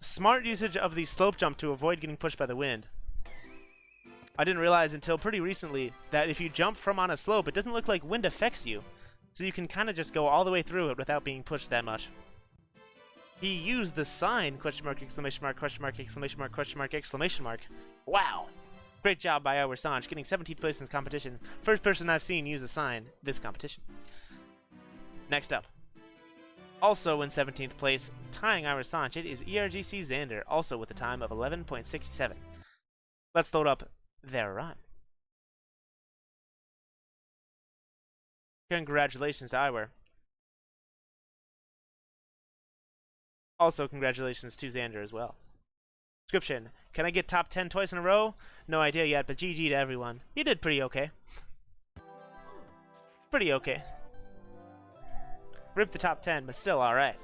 Smart usage of the slope jump to avoid getting pushed by the wind. I didn't realize until pretty recently that if you jump from on a slope, it doesn't look like wind affects you. So you can kind of just go all the way through it without being pushed that much. He used the sign, question mark, exclamation mark, question mark, exclamation mark, question mark, exclamation mark. Wow! Great job by Iwer Sanch, getting 17th place in this competition. First person I've seen use a sign this competition. Next up. Also in 17th place, tying Iwer Sanch, it is ERGC Xander, also with a time of 11.67. Let's load up their run. Congratulations to Iwer. Also congratulations to Xander as well. Description, can I get top 10 twice in a row? No idea yet, but GG to everyone. You did pretty okay. Pretty okay. Ripped the top 10, but still alright.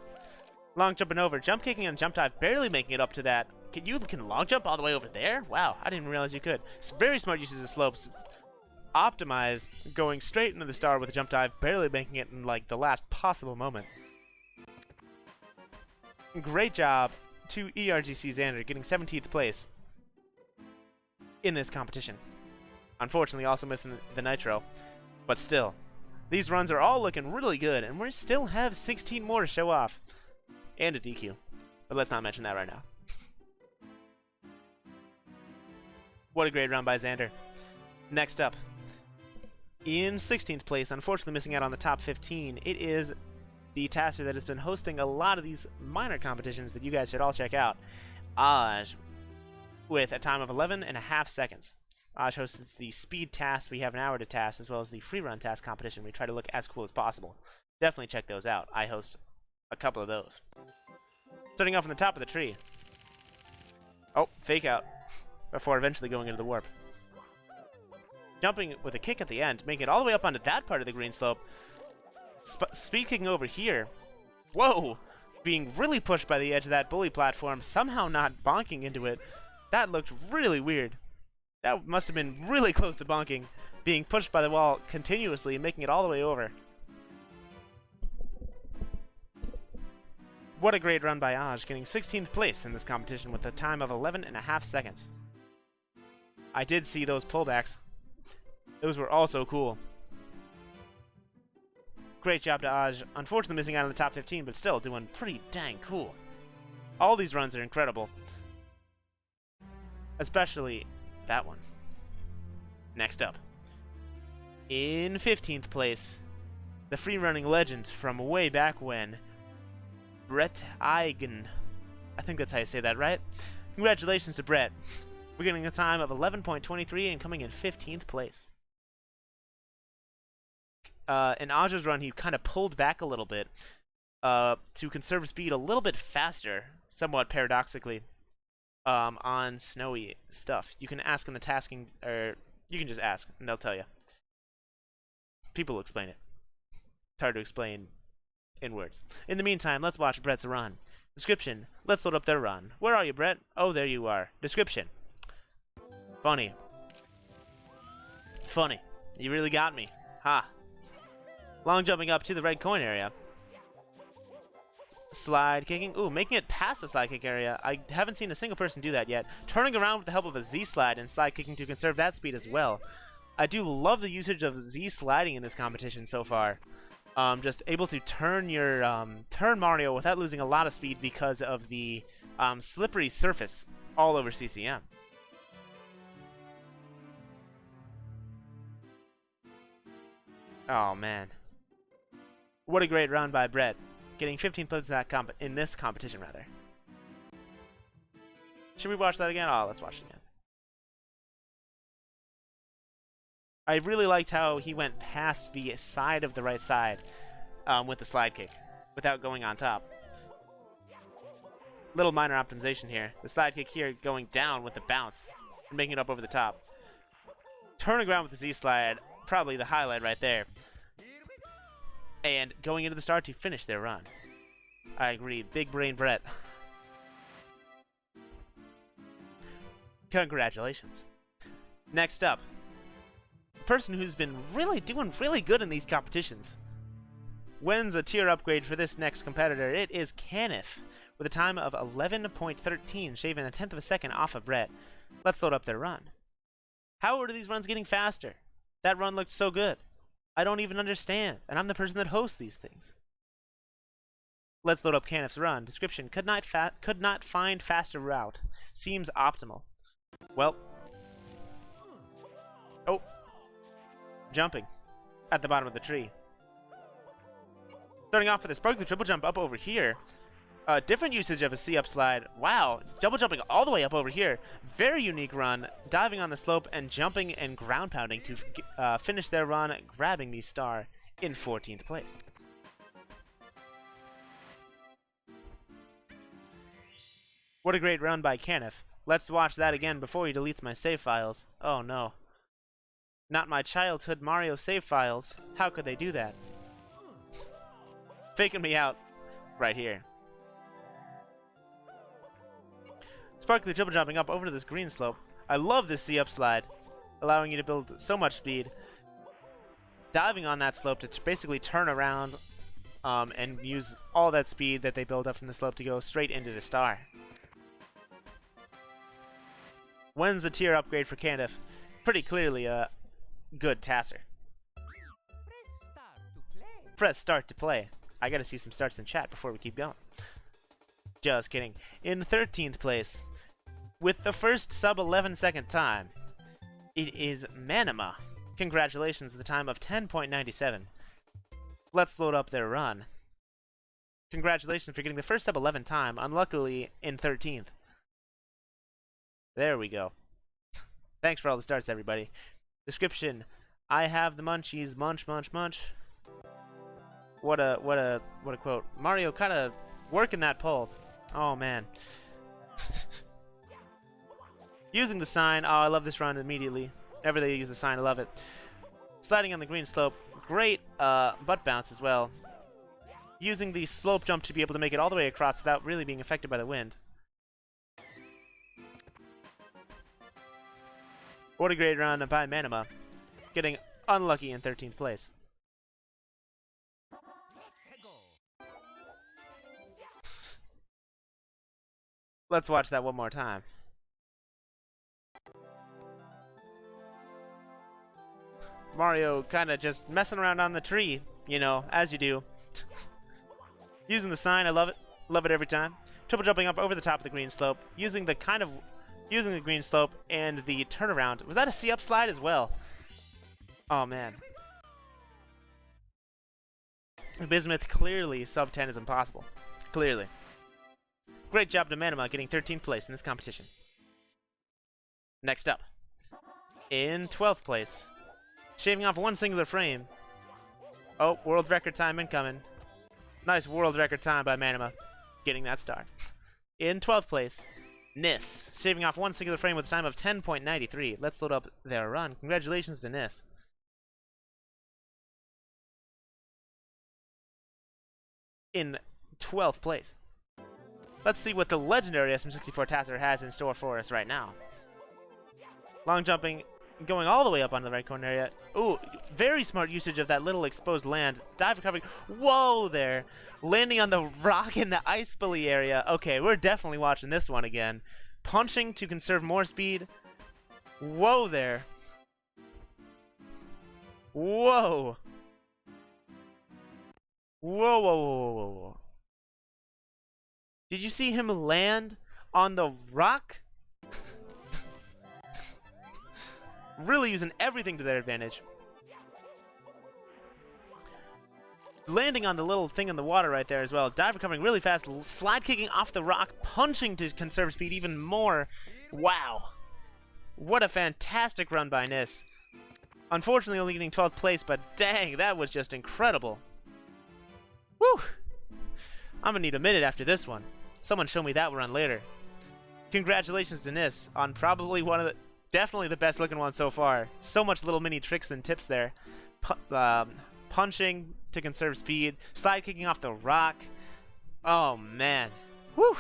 Long jumping over, jump kicking and jump dive, barely making it up to that. You can long jump all the way over there? Wow, I didn't realize you could. It's very smart uses of slopes. Optimized, going straight into the star with a jump dive, barely making it in like the last possible moment. Great job to ERGC Xander, getting 17th place in this competition. Unfortunately, also missing the nitro, but still, these runs are all looking really good, and we still have 16 more to show off, and a DQ, but let's not mention that right now. What a great run by Xander. Next up, in 16th place, unfortunately missing out on the top 15, it is the tasker that has been hosting a lot of these minor competitions that you guys should all check out, Aj, with a time of 11.5 seconds. Aj hosts the speed task, we have an hour to task, as well as the free run task competition. We try to look as cool as possible. Definitely check those out. I host a couple of those. Starting off on the top of the tree. Oh, fake out. Before eventually going into the warp. Jumping with a kick at the end, making it all the way up onto that part of the green slope. Speed kicking over here. Whoa! Being really pushed by the edge of that bully platform, somehow not bonking into it. That looked really weird. That must have been really close to bonking. Being pushed by the wall continuously, making it all the way over. What a great run by Aj, getting 16th place in this competition with a time of 11.5 seconds. I did see those pullbacks. Those were also cool. Great job to Aj. Unfortunately missing out on the top 15, but still doing pretty dang cool. All these runs are incredible. Especially that one. Next up. In 15th place, the free-running legend from way back when, Brett Eigen. I think that's how you say that, right? Congratulations to Brett. We're getting a time of 11.23 and coming in 15th place. In Aj's run, he kind of pulled back a little bit to conserve speed a little bit faster, somewhat paradoxically, on snowy stuff. You can ask in the tasking, or you can just ask, and they'll tell you. People will explain it. It's hard to explain in words. In the meantime, let's watch Brett's run. Description: let's load up their run. Where are you, Brett? Oh, there you are. Description: funny. Funny. You really got me. Ha. Long jumping up to the red coin area. Slide kicking. Ooh, making it past the slide kick area. I haven't seen a single person do that yet. Turning around with the help of a Z slide and slide kicking to conserve that speed as well. I do love the usage of Z sliding in this competition so far. Just able to turn your turn Mario without losing a lot of speed because of the slippery surface all over CCM. Oh man. What a great run by Brett, getting 15th place in this competition, rather. Should we watch that again? Oh, let's watch it again. I really liked how he went past the side of the right side with the slide kick without going on top. Little minor optimization here. The slide kick here going down with the bounce and making it up over the top. Turning around with the Z slide, probably the highlight right there. And going into the start to finish their run. I agree. Big brain Brett. Congratulations. Next up, a person who's been doing really good in these competitions. Wins a tier upgrade for this next competitor. It is Canif with a time of 11.13, shaving a 10th of a second off of Brett. Let's load up their run. How are these runs getting faster? That run looked so good. I don't even understand, and I'm the person that hosts these things. Let's load up Canif's run. Description: could not find faster route. Seems optimal. Well. Oh. Jumping. At the bottom of the tree. Starting off with a sparkly triple jump up over here. Different usage of a C-up slide. Wow. Double jumping all the way up over here. Very unique run. Diving on the slope and jumping and ground pounding to finish their run, grabbing the star in 14th place. What a great run by Canif. Let's watch that again before he deletes my save files. Oh no. Not my childhood Mario save files. How could they do that? Faking me out right here. Sparkly triple jumping up over to this green slope. I love this C-up slide, allowing you to build so much speed. Diving on that slope to basically turn around and use all that speed that they build up from the slope to go straight into the star. Wins the tier upgrade for Canif. Pretty clearly a good tasser. Press start to play. I gotta see some starts in chat before we keep going. Just kidding. In 13th place, with the first sub 11 second time, it is Manima. Congratulations with a time of 10.97. Let's load up their run. Congratulations for getting the first sub 11 time, unluckily in 13th. There we go. Thanks for all the starts, everybody. Description: I have the munchies, munch, munch, munch. What a quote. Mario kind of working that pole. Oh man. Using the sign. Oh, I love this run immediately. Whenever they use the sign, I love it. Sliding on the green slope. Great butt bounce as well. Using the slope jump to be able to make it all the way across without really being affected by the wind. What a great run by Manima. Getting unlucky in 13th place. Let's watch that one more time. Mario kind of just messing around on the tree, you know, as you do. Using the sign, I love it. Love it every time. Triple jumping up over the top of the green slope, using the green slope and the turnaround. Was that a C-up slide as well? Oh man. Bismuth, clearly sub 10 is impossible. Clearly. Great job to Manama getting 13th place in this competition. Next up, in 12th place, shaving off one singular frame. Oh, world record time incoming. Nice world record time by Manama, getting that star. In 12th place, Nis, shaving off one singular frame with a time of 10.93. Let's load up their run. Congratulations to Nis. In 12th place. Let's see what the legendary SM64 TAS has in store for us right now. Long jumping, going all the way up on the right corner area. Ooh, very smart usage of that little exposed land. Dive recovery. Whoa there. Landing on the rock in the ice bully area. Okay, we're definitely watching this one again. Punching to conserve more speed. Whoa there. Whoa. Whoa, whoa, whoa, whoa, whoa. Did you see him land on the rock? Really using everything to their advantage. Landing on the little thing in the water right there as well. Dive recovering really fast. Slide kicking off the rock. Punching to conserve speed even more. Wow. What a fantastic run by Nis. Unfortunately only getting 12th place, but dang, that was just incredible. Whew. I'm gonna need a minute after this one. Someone show me that run later. Congratulations to Nis on probably one of the, definitely the best looking one so far. So much little mini tricks and tips there. Punching to conserve speed, slide kicking off the rock. Oh man. Whew.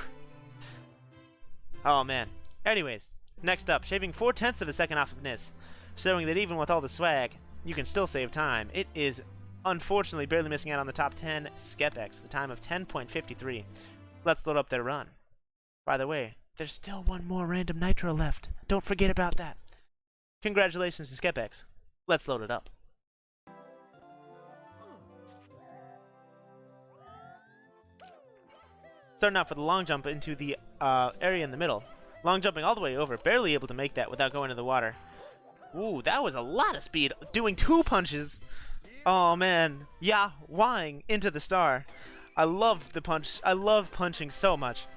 Oh man. Anyways, next up, shaving 4/10 of a second off of Nis, showing that even with all the swag, you can still save time. It is unfortunately barely missing out on the top 10, Skepex, with a time of 10.53. Let's load up their run. By the way, there's still one more random nitro left. Don't forget about that. Congratulations to Skepex. Let's load it up. Starting out for the long jump into the area in the middle. Long jumping all the way over, barely able to make that without going into the water. Ooh, that was a lot of speed. Doing 2 punches. Oh man, yeah, wahing into the star. I love the punch. I love punching so much.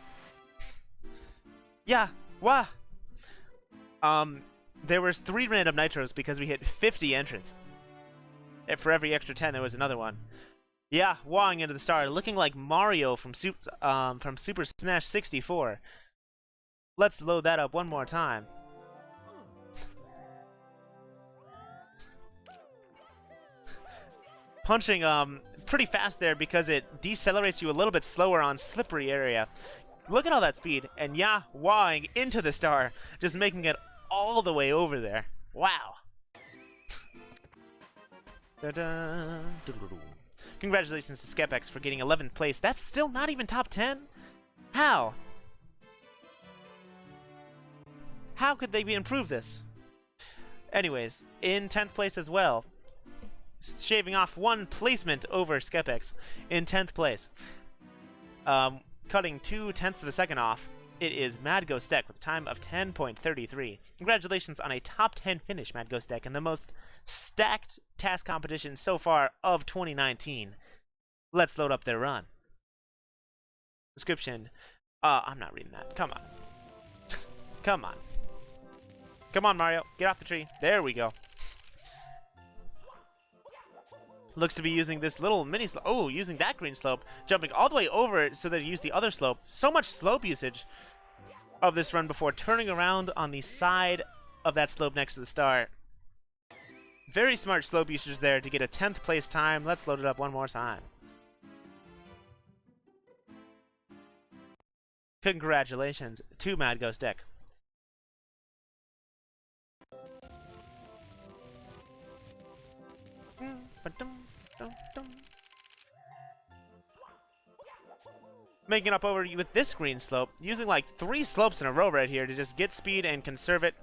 Yeah, wah. There was 3 random nitros because we hit 50 entrants. And for every extra 10, there was another one. Yeah, wahing into the star, looking like Mario from Super Smash 64. Let's load that up one more time. Punching pretty fast there because it decelerates you a little bit slower on slippery area. Look at all that speed, and yeah, wahing into the star, just making it all the way over there. Wow. Congratulations to Skepex for getting 11th place. That's still not even top 10? How? How could they improve this? Anyways, in 10th place as well, shaving off 1 placement over Skepex in 10th place. Cutting 2/10 of a second off, it is Mad Ghost Deck with a time of 10.33. Congratulations on a top 10 finish, Mad Ghost Deck, in the most stacked task competition so far of 2019. Let's load up their run. Description. I'm not reading that. Come on. Come on. Come on, Mario. Get off the tree. There we go. Looks to be using this little mini slope. Oh, using that green slope. Jumping all the way over it so that he used the other slope. So much slope usage of this run before turning around on the side of that slope next to the star. Very smart slope usage there to get a 10th place time. Let's load it up one more time. Congratulations to Mad Ghost Deck. making it up over with this green slope, using like 3 slopes in a row right here to just get speed and conserve it.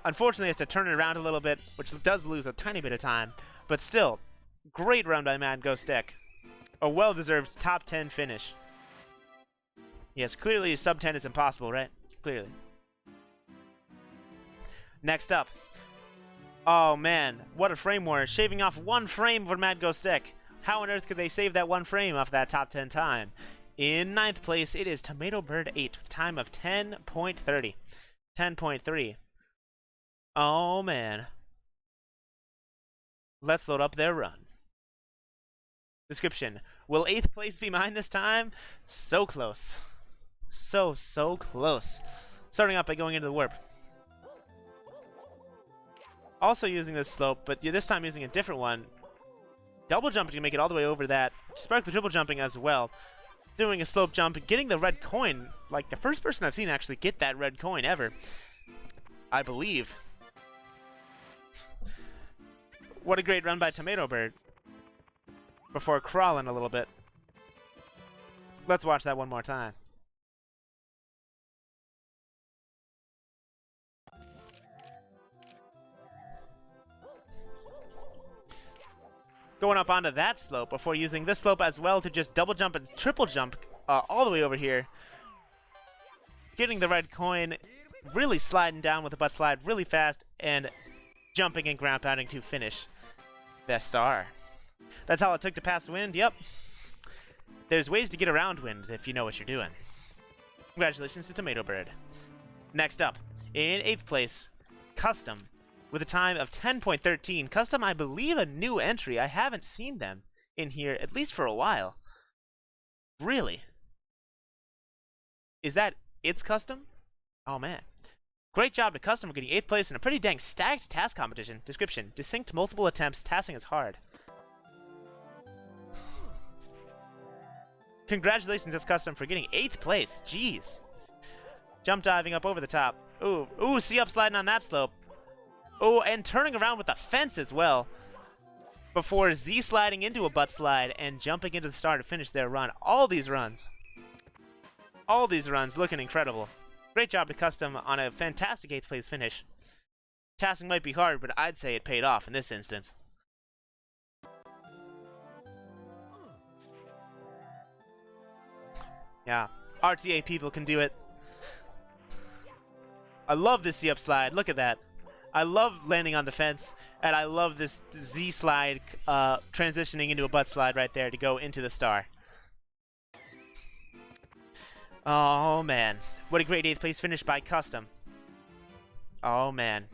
Unfortunately, it's to turn it around a little bit, which does lose a tiny bit of time, but still, great run by Mad Ghost Deck. A well-deserved top 10 finish. Yes, clearly sub 10 is impossible, right? Clearly. Next up. Oh man, what a frame war. Shaving off 1 frame for Mad Ghost Deck. How on earth could they save that 1 frame off that top 10 time? In 9th place, it is Tomato Bird 8, with a time of 10.30. 10.3. Oh man. Let's load up their run. Description. Will 8th place be mine this time? So close. So close. Starting out by going into the warp. Also using this slope, but this time using a different one. Double jumping to make it all the way over that. Spark the triple jumping as well. Doing a slope jump, getting the red coin. Like the first person I've seen actually get that red coin ever. I believe. What a great run by Tomato Bird. Before crawling a little bit. Let's watch that one more time. Going up onto that slope before using this slope as well to just double jump and triple jump all the way over here. Getting the red coin, really sliding down with a butt slide really fast, and jumping and ground pounding to finish the star. That's all it took to pass wind, yep. There's ways to get around wind if you know what you're doing. Congratulations to Tomato Bird. Next up, in 8th place, Custom, with a time of 10.13. Custom, I believe, a new entry. I haven't seen them in here, at least for a while. Really? Is that it's Custom? Oh, man. Great job to Custom for getting 8th place in a pretty dang stacked task competition. Description. Distinct multiple attempts. Tassing is hard. Congratulations to Custom for getting 8th place. Jeez. Jump diving up over the top. Ooh, see up sliding on that slope. Oh, and turning around with the fence as well. Before Z sliding into a butt slide and jumping into the star to finish their run. All these runs looking incredible. Great job to Custom on a fantastic 8th place finish. Tassing might be hard, but I'd say it paid off in this instance. Yeah, RTA people can do it. I love this Z-up slide. Look at that. I love landing on the fence, and I love this Z slide transitioning into a butt slide right there to go into the star. Oh man, what a great 8th place finish by Custom. Oh man.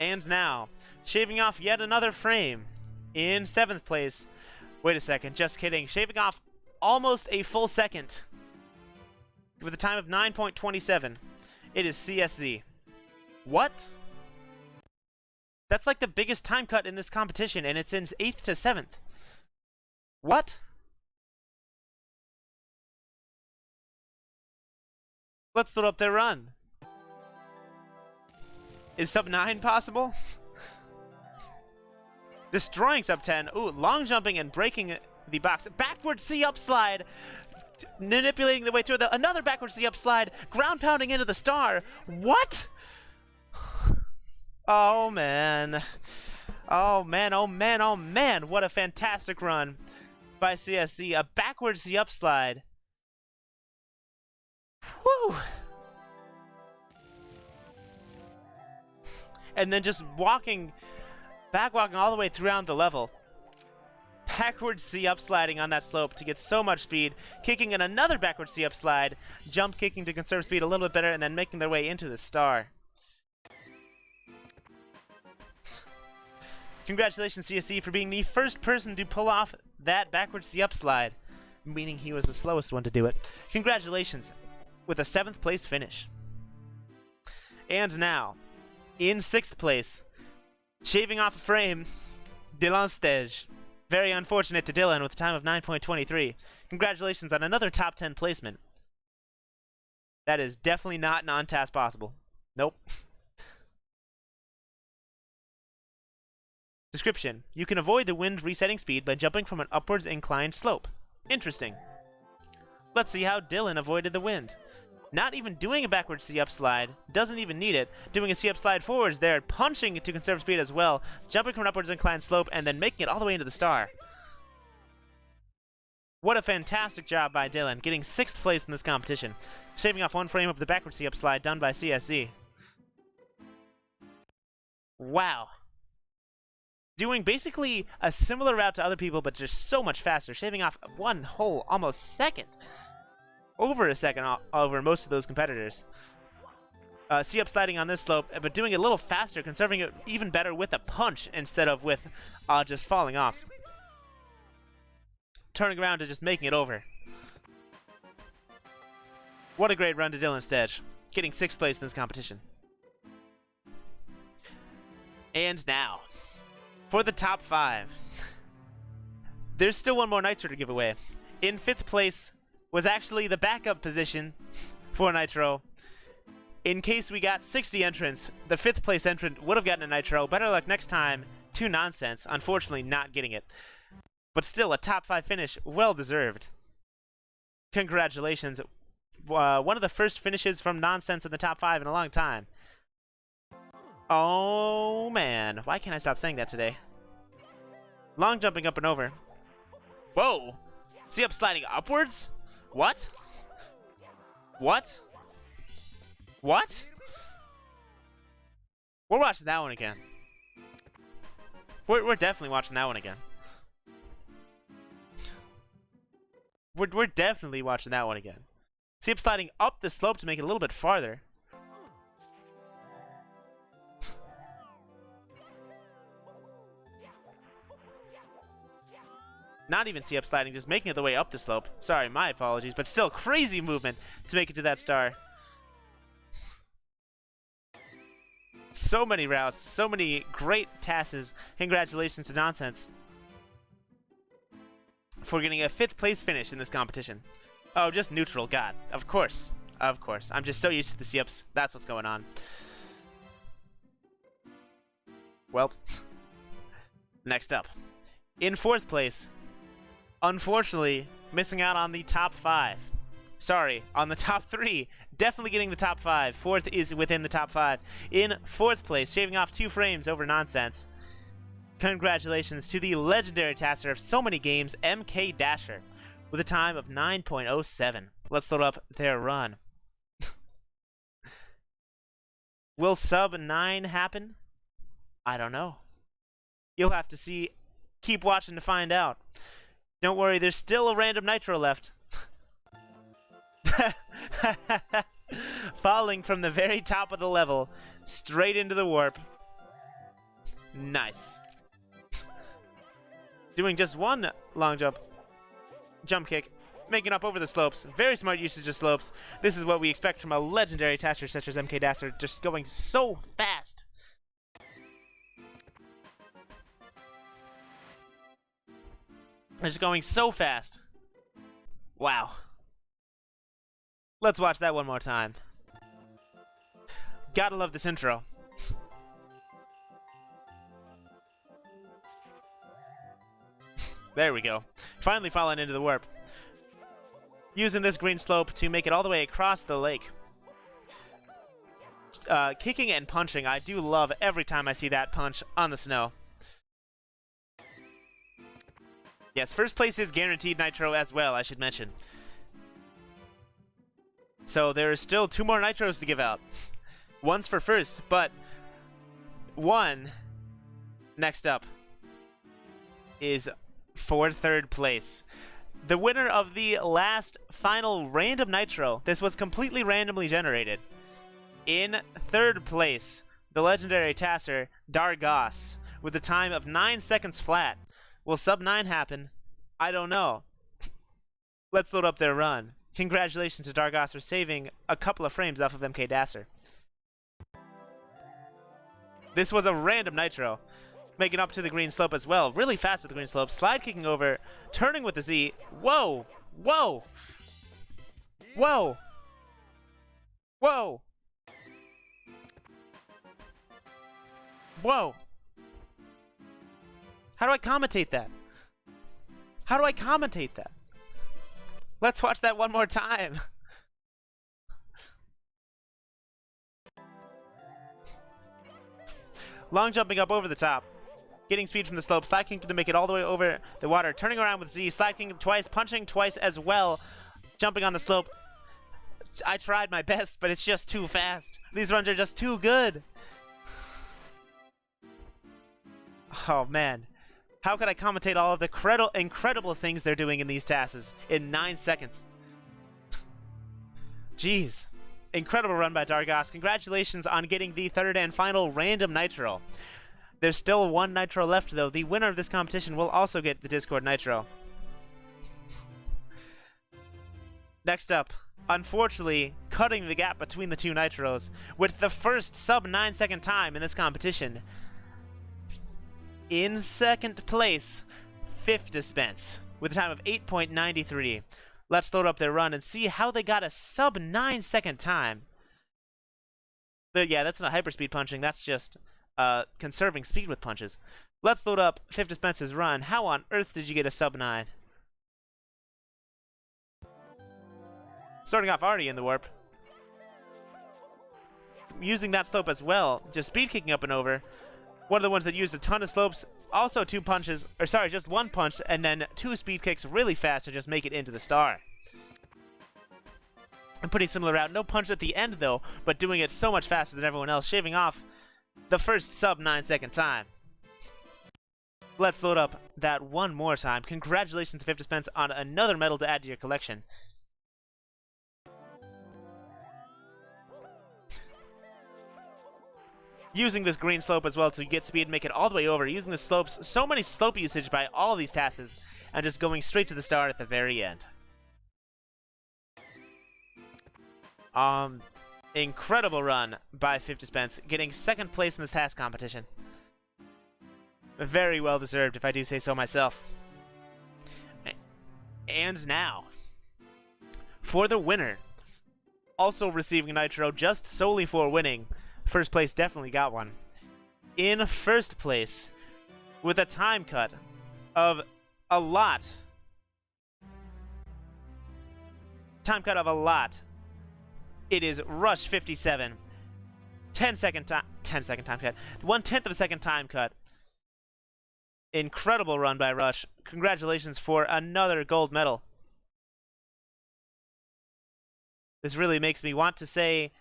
And now, shaving off yet another frame in 7th place. Wait a second, just kidding. Shaving off almost a full second with a time of 9.27. It is CSZ. What? That's like the biggest time cut in this competition, and it's in 8th to 7th. What? Let's load up their run. Is sub 9 possible? Destroying sub 10. Ooh, long jumping and breaking the box. Backward C up slide. Manipulating the way through another backward C up slide. Ground pounding into the star. What? Oh man. Oh man, oh man, oh man. What a fantastic run by CSZ. A backward C up slide. Whew. And then just backwalking all the way throughout the level. Backward C up sliding on that slope to get so much speed, kicking in another backward C up slide, jump kicking to conserve speed a little bit better, and then making their way into the star. Congratulations, CSC, for being the first person to pull off that backward C up slide, meaning he was the slowest one to do it. Congratulations, with a 7th place finish. And now, in 6th place, shaving off a frame, Dylan Stege. Very unfortunate to Dylan with a time of 9.23. Congratulations on another top 10 placement. That is definitely not non-task possible. Nope. Description. You can avoid the wind resetting speed by jumping from an upwards inclined slope. Interesting. Let's see how Dylan avoided the wind. Not even doing a backwards C-up slide. Doesn't even need it. Doing a C-up slide forwards there, punching to conserve speed as well. Jumping from an upwards inclined slope, and then making it all the way into the star. What a fantastic job by Dylan, getting 6th place in this competition. Shaving off 1 frame of the backwards C-up slide done by CSZ. Wow. Doing basically a similar route to other people, but just so much faster. Shaving off 1 whole, almost second. Over a second over most of those competitors. C-up sliding on this slope, but doing it a little faster, conserving it even better with a punch instead of with just falling off. Turning around to just making it over. What a great run to Dylan Stedge, getting 6th place in this competition. And now, for the top 5. There's still 1 more Nitro to give away. In 5th place was actually the backup position for Nitro. In case we got 60 entrants, the 5th place entrant would have gotten a Nitro. Better luck next time to Nonsense, unfortunately not getting it. But still, a top 5 finish, well deserved. Congratulations. One of the first finishes from Nonsense in the top 5 in a long time. Oh man, why can't I stop saying that today? Long jumping up and over. Whoa! C-up sliding upwards? What? What? What? We're watching that one again. We're definitely watching that one again. We're definitely watching that one again. C-up sliding up the slope to make it a little bit farther. Not even C-up sliding, just making it the way up the slope. Sorry, my apologies, but still crazy movement to make it to that star. So many routes, so many great TASes. Congratulations to Nonsense for getting a 5th place finish in this competition. Oh, just neutral, God. Of course. Of course. I'm just so used to the C-ups. That's what's going on. Well, next up. In 4th place, unfortunately, missing out on the top 5. Sorry, on the top 3. Definitely getting the top 5. 4th is within the top 5. In 4th place, shaving off 2 frames over Nonsense. Congratulations to the legendary tasker of so many games, MK Dasher, with a time of 9.07. Let's load up their run. Will sub 9 happen? I don't know. You'll have to see. Keep watching to find out. Don't worry, there's still a random Nitro left. Falling from the very top of the level, straight into the warp. Nice. Doing just 1 long jump kick, making up over the slopes. Very smart usage of slopes. This is what we expect from a legendary tasker such as MK Dasher, just going so fast. Just going so fast. Wow. Let's watch that one more time. Gotta love this intro. There we go. Finally falling into the warp. Using this green slope to make it all the way across the lake. Kicking and punching, I do love every time I see that punch on the snow. Yes, 1st place is guaranteed Nitro as well, I should mention. So there are still 2 more Nitros to give out. One's for 1st, but 1 next up is for 3rd place. The winner of the last final random Nitro, this was completely randomly generated. In 3rd place, the legendary tasker Dargos, with a time of 9 seconds flat. Will sub 9 happen? I don't know. Let's load up their run. Congratulations to Dargos for saving a couple of frames off of MK Dasher. This was a random Nitro. Making up to the green slope as well. Really fast at the green slope. Slide kicking over. Turning with the Z. Whoa! Whoa! Whoa! Whoa! Whoa! How do I commentate that? How do I commentate that? Let's watch that one more time. Long jumping up over the top. Getting speed from the slope, slide kicking to make it all the way over the water. Turning around with Z, slide kicking twice, punching twice as well. Jumping on the slope. I tried my best, but it's just too fast. These runs are just too good. Oh man. How could I commentate all of the incredible things they're doing in these TASs in 9 seconds? Jeez. Incredible run by Dargos. Congratulations on getting the third and final random Nitro. There's still one Nitro left, though. The winner of this competition will also get the Discord Nitro. Next up, unfortunately, cutting the gap between the two Nitros with the first sub 9 second time in this competition. In second place, Fifth Dispense with a time of 8.93. Let's load up their run and see how they got a sub 9 second time. But yeah, that's not hyperspeed punching, that's just conserving speed with punches. Let's load up Fifth Dispense's run. How on earth did you get a sub 9? Starting off already in the warp. Using that slope as well, just speed kicking up and over. One of the ones that used a ton of slopes, also two punches, or sorry, just one punch, and then two speed kicks really fast to just make it into the star. A pretty similar route, no punch at the end though, but doing it so much faster than everyone else, shaving off the first sub 9 second time. Let's load up that one more time. Congratulations to Fifth Dispense on another medal to add to your collection. Using this green slope as well to get speed and make it all the way over. Using the slopes, so many slope usage by all of these TASs, and just going straight to the star at the very end. Incredible run by Fifth Dispense, getting second place in this TAS competition. Very well deserved, if I do say so myself. And now, for the winner, also receiving Nitro just solely for winning. First place definitely got one. In first place, with a time cut of a lot. It is Rush 57. 10 second time cut. 1/10 of a second time cut. Incredible run by Rush. Congratulations for another gold medal. This really makes me want to say,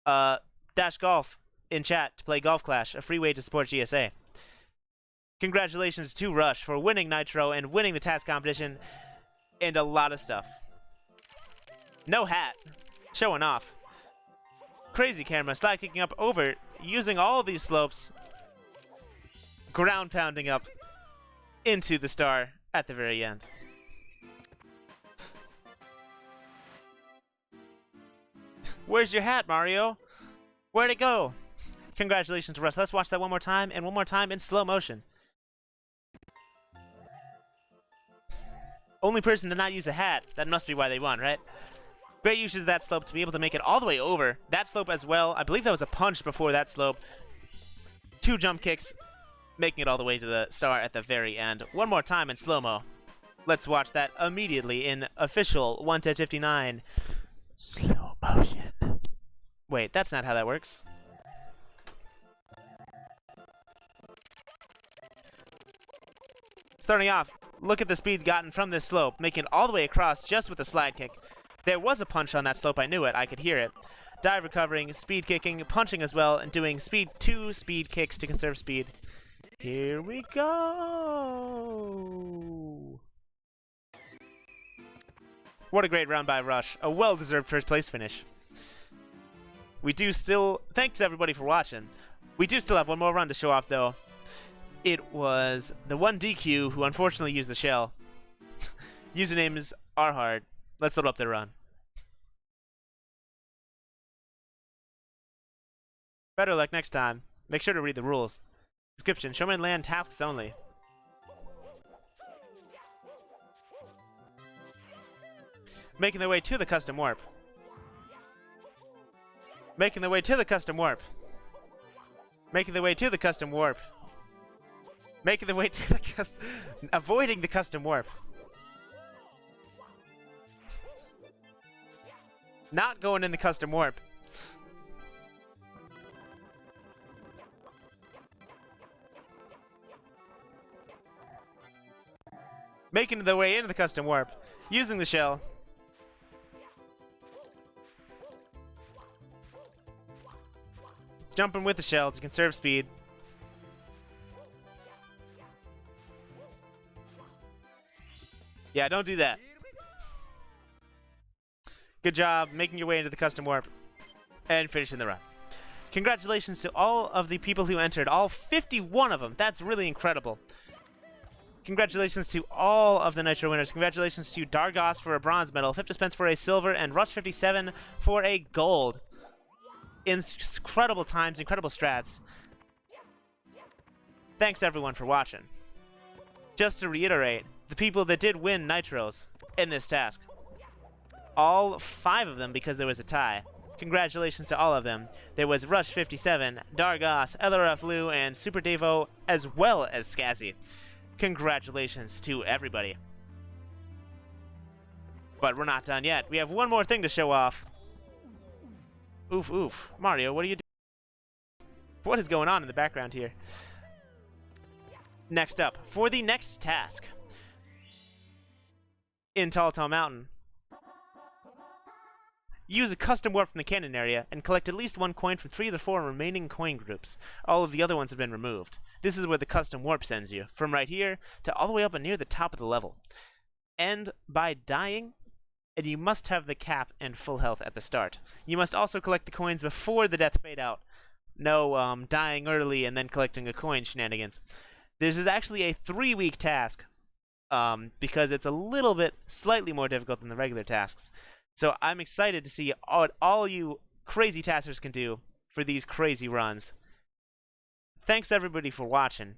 Dash Golf in chat to play Golf Clash, a free way to support GSA. Congratulations to Rush for winning Nitro and winning the TAS competition and a lot of stuff. No hat. Showing off. Crazy camera, slide kicking up over, using all of these slopes, ground pounding up into the star at the very end. Where's your hat, Mario? Where'd it go? Congratulations to Russ. Let's watch that one more time, and one more time in slow motion. Only person to not use a hat. That must be why they won, right? Great usage of that slope to be able to make it all the way over. That slope as well. I believe that was a punch before that slope. Two jump kicks, making it all the way to the star at the very end. One more time in slow-mo. Let's watch that immediately in official 1:10:59 slow motion. Wait, that's not how that works. Starting off, look at the speed gotten from this slope, making it all the way across just with the slide kick. There was a punch on that slope, I knew it, I could hear it. Dive recovering, speed kicking, punching as well, and doing two speed kicks to conserve speed. Here we go! What a great round by Rush. A well-deserved first place finish. Thanks everybody for watching. We do still have one more run to show off though. It was the one DQ who unfortunately used the shell. Username is rhard. Let's load up their run. Better luck next time. Make sure to read the rules. Description: Showman land tasks only. Making their way to the custom warp. Making their way to the custom warp. Making their way to the custom warp. Making the way to the avoiding the custom warp. Not going in the custom warp. Making their way into the custom warp. Using the shell. Jumping with the shell to conserve speed. Yeah, don't do that. Good job making your way into the custom warp and finishing the run. Congratulations to all of the people who entered, all 51 of them. That's really incredible. Congratulations to all of the Nitro winners. Congratulations to Dargos for a bronze medal, Fiftispence for a silver, and Rush57 for a gold. Incredible times, incredible strats. Thanks everyone for watching. Just to reiterate, the people that did win Nitros in this task, all 5 of them because there was a tie. Congratulations to all of them. There was Rush57, Dargos, LRF Lou, and Super Devo, as well as Scazzy. Congratulations to everybody. But we're not done yet. We have one more thing to show off. Oof, oof. Mario, what are you doing? What is going on in the background here? Next up, for the next task in Tall Tall Mountain, use a custom warp from the cannon area and collect at least 1 coin from 3 of the 4 remaining coin groups. All of the other ones have been removed. This is where the custom warp sends you, from right here to all the way up and near the top of the level. End by dying, and you must have the cap and full health at the start. You must also collect the coins before the death fade out. No dying early and then collecting a coin shenanigans. This is actually a 3-week task, because it's a little bit slightly more difficult than the regular tasks. So I'm excited to see what all you crazy taskers can do for these crazy runs. Thanks everybody for watching.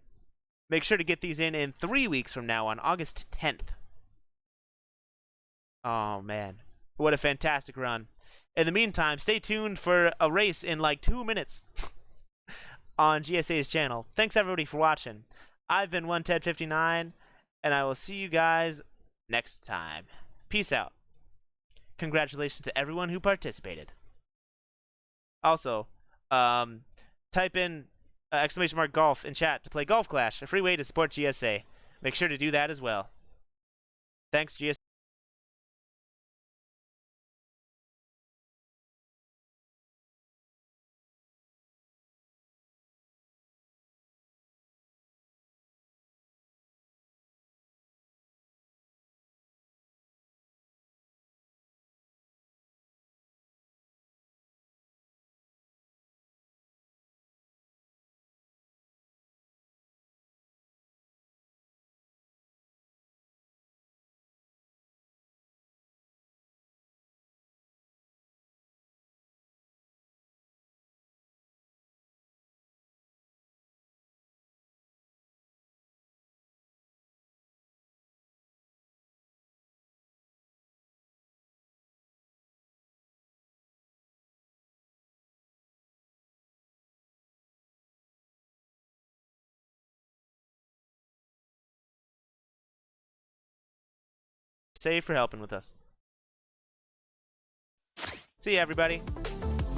Make sure to get these in 3 weeks from now on August 10th. Oh man, what a fantastic run. In the meantime, stay tuned for a race in like 2 minutes on GSA's channel. Thanks everybody for watching. I've been OneTed59, and I will see you guys next time. Peace out. Congratulations to everyone who participated. Also, type in !golf in chat to play Golf Clash, a free way to support GSA. Make sure to do that as well. Thanks, GSA. Save for helping with us. See ya, everybody.